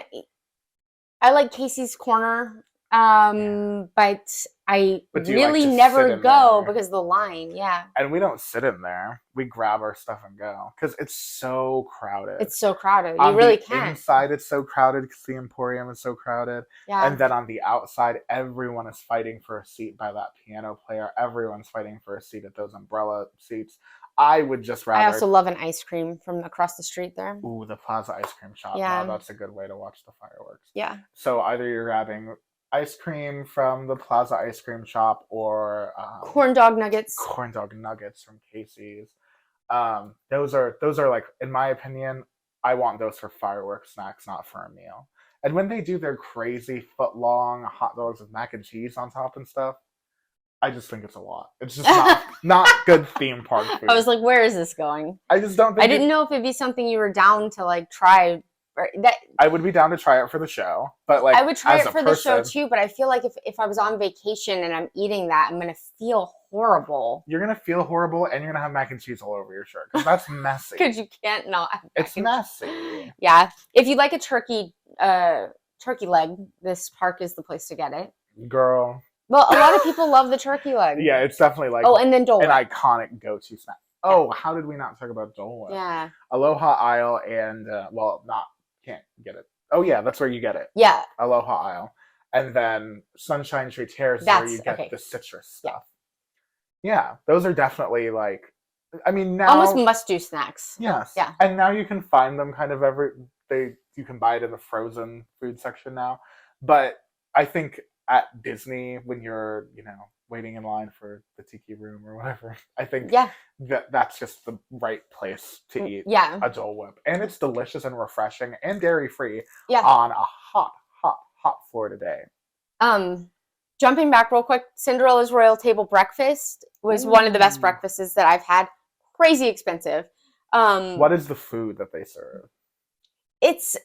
I like Casey's Corner, but I really never go because of the line. Yeah. And we don't sit in there. We grab our stuff and go because it's so crowded. It's so crowded. You really can't. Inside, it's so crowded because the Emporium is so crowded. Yeah. And then on the outside, everyone is fighting for a seat by that piano player. Everyone's fighting for a seat at those umbrella seats. I would just rather. I also love an ice cream from across the street there. Ooh, the Plaza ice cream shop. Yeah. Wow, that's a good way to watch the fireworks. Yeah. So either you're grabbing ice cream from the Plaza ice cream shop or corn dog nuggets. Corn dog nuggets from Casey's. Those are like, in my opinion, I want those for fireworks snacks, not for a meal. And when they do their crazy foot-long hot dogs with mac and cheese on top and stuff, I just think it's a lot. It's just not good theme park food. I was like, where is this going? I just don't think I didn't know if it'd be something you were down to like try. I would be down to try it for the show, but like I would try it for the show person, too. But I feel like if I was on vacation and I'm eating that, I'm gonna feel horrible. You're gonna feel horrible, and you're gonna have mac and cheese all over your shirt because that's messy. Because you can't not. Have it's messy. Yeah, if you like a turkey leg, this park is the place to get it. Girl. Well, a lot of people love the turkey leg. Yeah, it's definitely like and then Dole Whip. An iconic go-to snack. Oh, how did we not talk about Dole Whip? Yeah. Aloha Isle and can't get it. Oh yeah, that's where you get it. Yeah. Aloha Isle. And then Sunshine Tree Terrace is where you get the citrus stuff. Yeah, those are definitely like, I mean, now almost must-do snacks. Yes. Yeah. And now you can find them kind of you can buy it in the frozen food section now. But I think at Disney, when you're, waiting in line for the tiki room or whatever, I think that's just the right place to eat a Dole Whip. And it's delicious and refreshing and dairy-free on a hot, hot, hot Florida day. Jumping back real quick, Cinderella's Royal Table Breakfast was one of the best breakfasts that I've had. Crazy expensive. What is the food that they serve? It's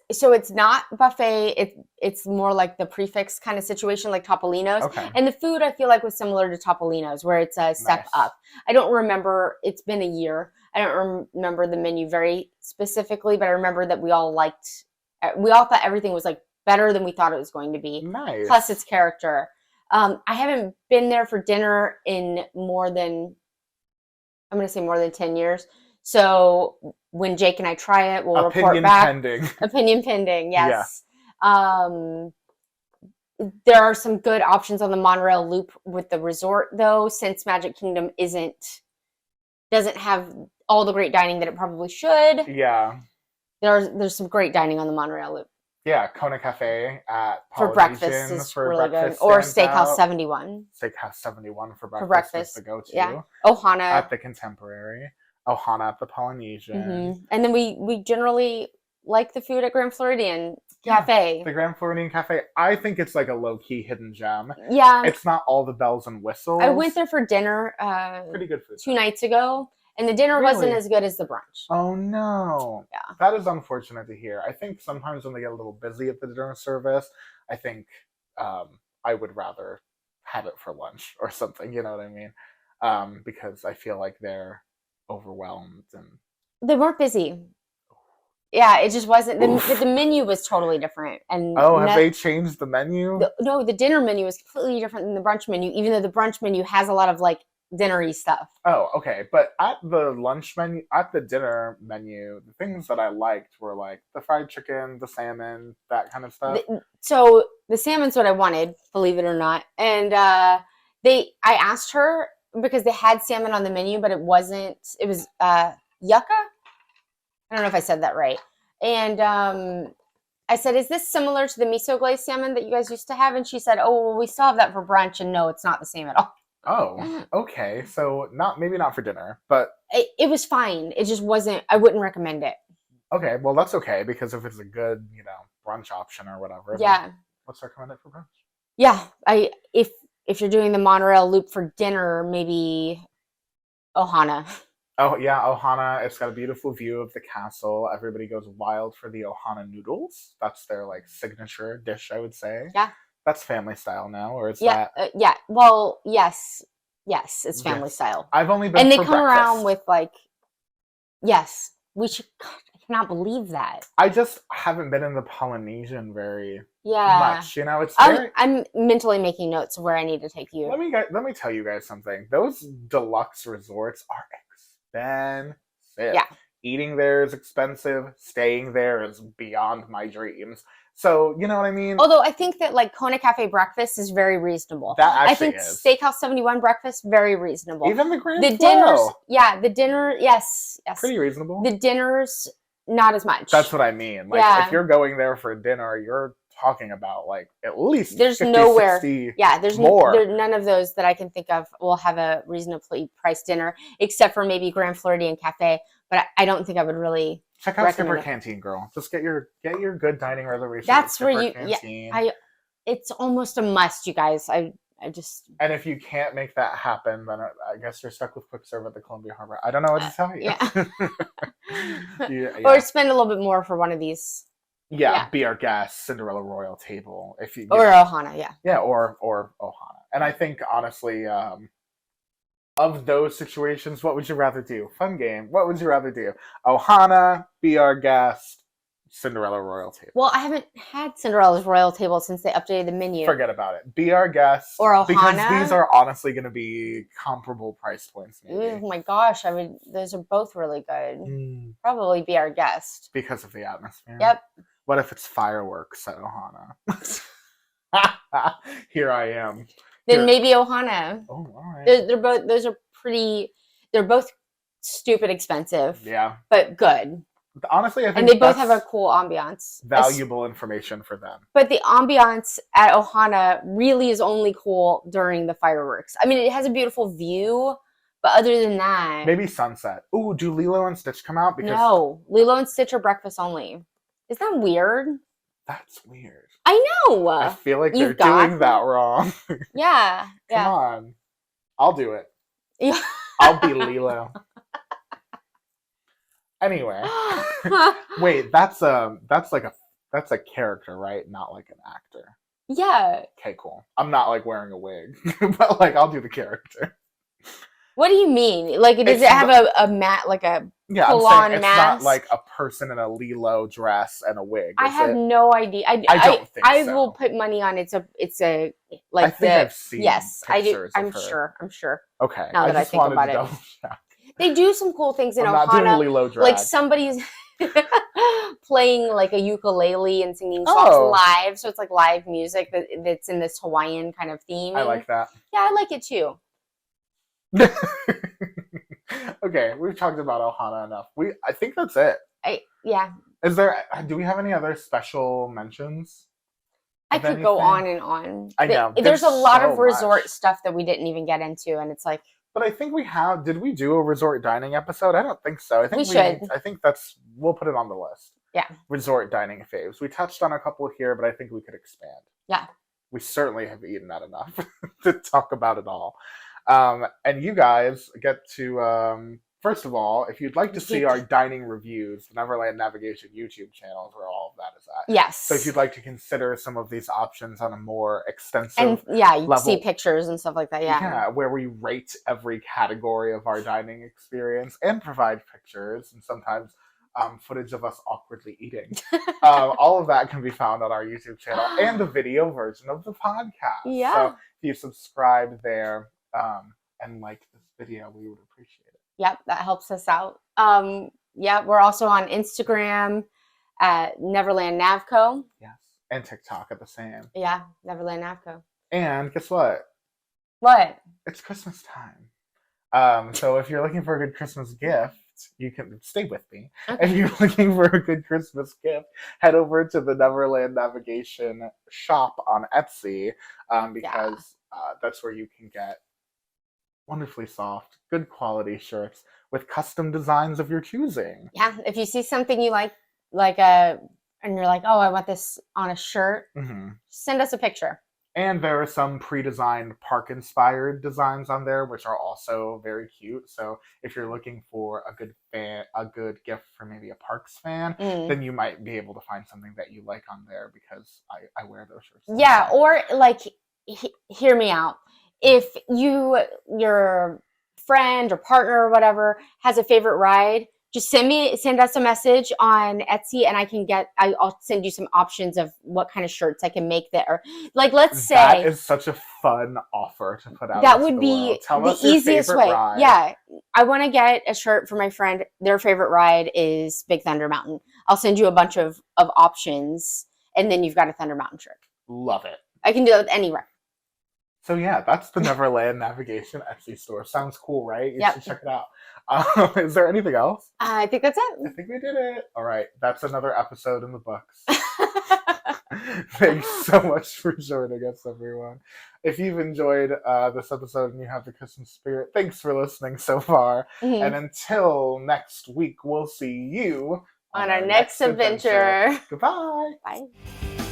not buffet. It's more like the prefix kind of situation, like Topolino's. Okay. And the food I feel like was similar to Topolino's, where it's a step up. I don't remember. It's been a year. I don't remember the menu very specifically, but I remember that we all thought everything was like better than we thought it was going to be. Nice. Plus its character. I haven't been there for dinner in I'm going to say more than 10 years. So when Jake and I try it, we'll report back. Pending. Opinion pending, yes. Yeah. There are some good options on the monorail loop with the resort, though, since Magic Kingdom doesn't have all the great dining that it probably should. Yeah. There's some great dining on the monorail loop. Yeah, Kona Cafe at for breakfast is really good. Or Steakhouse 71. Steakhouse 71 for breakfast. For breakfast. Is the go-to. Yeah. Ohana. At the Contemporary. Ohana at the Polynesian. Mm-hmm. And then we generally like the food at Grand Floridian Cafe. The Grand Floridian Cafe. I think it's like a low-key hidden gem. Yeah. It's not all the bells and whistles. I went there for dinner pretty good food 2 nights ago. And the dinner wasn't as good as the brunch. Oh, no. Yeah. That is unfortunate to hear. I think sometimes when they get a little busy at the dinner service, I think I would rather have it for lunch or something, you know what I mean? Because I feel like they're overwhelmed. And they weren't busy. Yeah, it just wasn't. The menu was totally different. And have they changed the menu? No, the dinner menu is completely different than the brunch menu, even though the brunch menu has a lot of like dinnery stuff. Oh, okay. But at the lunch menu, at the dinner menu, the things that I liked were like the fried chicken, the salmon, that kind of stuff. So the salmon's what I wanted, believe it or not. And I asked her because they had salmon on the menu, but it was yucca. I don't know if I said that right. And I said, is this similar to the miso glazed salmon that you guys used to have? And she said, oh, well, we still have that for brunch. And no, it's not the same at all. Oh, okay. So maybe not for dinner, but it was fine. It just wasn't. I wouldn't recommend it. Okay, well that's okay because if it's a good, brunch option or whatever, yeah, let's recommend it for brunch. Yeah, if you're doing the monorail loop for dinner, maybe Ohana. Oh yeah, Ohana. It's got a beautiful view of the castle. Everybody goes wild for the Ohana noodles. That's their like signature dish, I would say. Yeah. That's family style now, or is that? Yeah. Well, yes, it's family style. I've only been and they for come breakfast. Around with like, yes, we should. God, I cannot believe that. I just haven't been in the Polynesian very much. It's very. I'm mentally making notes of where I need to take you. Let me tell you guys something. Those deluxe resorts are expensive. Yeah. Eating there is expensive. Staying there is beyond my dreams. So, you know what I mean? Although I think that like Kona Cafe breakfast is very reasonable. That actually is. Steakhouse 71 breakfast, very reasonable. Even the Grand The dinners, the dinner, yes. Pretty reasonable. The dinners, not as much. That's what I mean. Like, if you're going there for dinner, you're talking about like at least there's 50, nowhere 60 there's more. None of those that I can think of will have a reasonably priced dinner, except for maybe Grand Floridian Cafe, but I don't think I would really check out Skipper Canteen, girl. Just get your good dining reservation. That's where you it's almost a must, you guys. I just and if you can't make that happen, then I guess you're stuck with quick serve at the Columbia Harbor. I don't know what to tell you. Or spend a little bit more for one of these. Be our guest, Cinderella Royal Table, if you or Ohana, or Ohana. And I think honestly, of those situations, what would you rather do? Fun game. What would you rather do? Ohana, Be Our Guest, Cinderella Royal Table. Well, I haven't had Cinderella's Royal Table since they updated the menu. Forget about it. Be Our Guest or Ohana, because these are honestly going to be comparable price points. Maybe. Oh my gosh, those are both really good. Probably Be Our Guest because of the atmosphere. Yep. What if it's fireworks at Ohana? Here I am. Then maybe Ohana. Oh, all right. They're both. Those are pretty. They're both stupid expensive. Yeah. But good. Honestly, I think and they both have a cool ambiance. Valuable information for them. But the ambiance at Ohana really is only cool during the fireworks. I mean, it has a beautiful view, but other than that, maybe sunset. Ooh, do Lilo and Stitch come out? Because no, Lilo and Stitch are breakfast only. Is that weird? That's weird. I know. I feel like they're doing that wrong. Yeah. Come on. I'll do it. Yeah. I'll be Lilo. Anyway. Wait, that's a character, right? Not like an actor. Yeah. Okay, cool. I'm not like wearing a wig, but like I'll do the character. What do you mean? Like, does it have a mat, like a Yeah, I'm full-on saying it's mask? not like a person in a Lilo dress and a wig. I Is have it? no idea. I don't think I so. will put money on it's a I like think the I've seen yes, I do. pictures of I'm her. sure. I'm sure. Okay, Now I that I just think wanted about to it, double check. they do some cool things in I'm not doing Ohana. Lilo drag. Like somebody's playing like a ukulele and singing songs Oh. live, so it's like live music that's in this Hawaiian kind of theme. I like that. Yeah, I like it too. Okay, we've talked about Ohana enough. I think that's it. Yeah. Do we have any other special mentions? I could go on and on. I know. There's a lot so of resort much. stuff that we didn't even get into, and it's like. But I think we have. Did we do a resort dining episode? I don't think so. I think we should. I think we'll put it on the list. Yeah. Resort dining faves. We touched on a couple here, but I think we could expand. Yeah. We certainly have eaten that enough to talk about it all. And you guys get to, first of all, if you'd like to see our dining reviews, the Neverland Navigation YouTube channel is where all of that is at. Yes. So if you'd like to consider some of these options on a more extensive and yeah, you level, see pictures and stuff like that. Yeah. Yeah, where we rate every category of our dining experience and provide pictures and sometimes footage of us awkwardly eating. All of that can be found on our YouTube channel and the video version of the podcast. Yeah. So if you subscribe there and like this video, we would appreciate it. Yep, that helps us out. Yeah, we're also on Instagram at Neverland Navco. Yes, and TikTok at the same. Yeah, Neverland Navco. And guess what? What? It's Christmas time. So if you're looking for a good Christmas gift, you can stay with me. Okay. If you're looking for a good Christmas gift, head over to the Neverland Navigation shop on Etsy because that's where you can get wonderfully soft, good quality shirts with custom designs of your choosing. Yeah, if you see something you like and you're like, oh, I want this on a shirt, send us a picture. And there are some pre-designed park-inspired designs on there, which are also very cute. So if you're looking for a good gift for maybe a Parks fan, then you might be able to find something that you like on there because I wear those shirts. Yeah, or like, hear me out. If your friend or partner or whatever has a favorite ride, just send us a message on Etsy, and I'll send you some options of what kind of shirts I can make that are like. Let's say that is such a fun offer to put out. That would be the easiest way. Ride. Yeah, I want to get a shirt for my friend. Their favorite ride is Big Thunder Mountain. I'll send you a bunch of options, and then you've got a Thunder Mountain shirt. Love it. I can do that with any ride. So yeah, that's the Neverland Navigation Etsy store. Sounds cool, right? You should check it out. Is there anything else? I think that's it. I think we did it. All right, that's another episode in the books. Thanks so much for joining us, everyone. If you've enjoyed this episode and you have the Christmas spirit, thanks for listening so far. And until next week, we'll see you on our next adventure. Goodbye. Bye.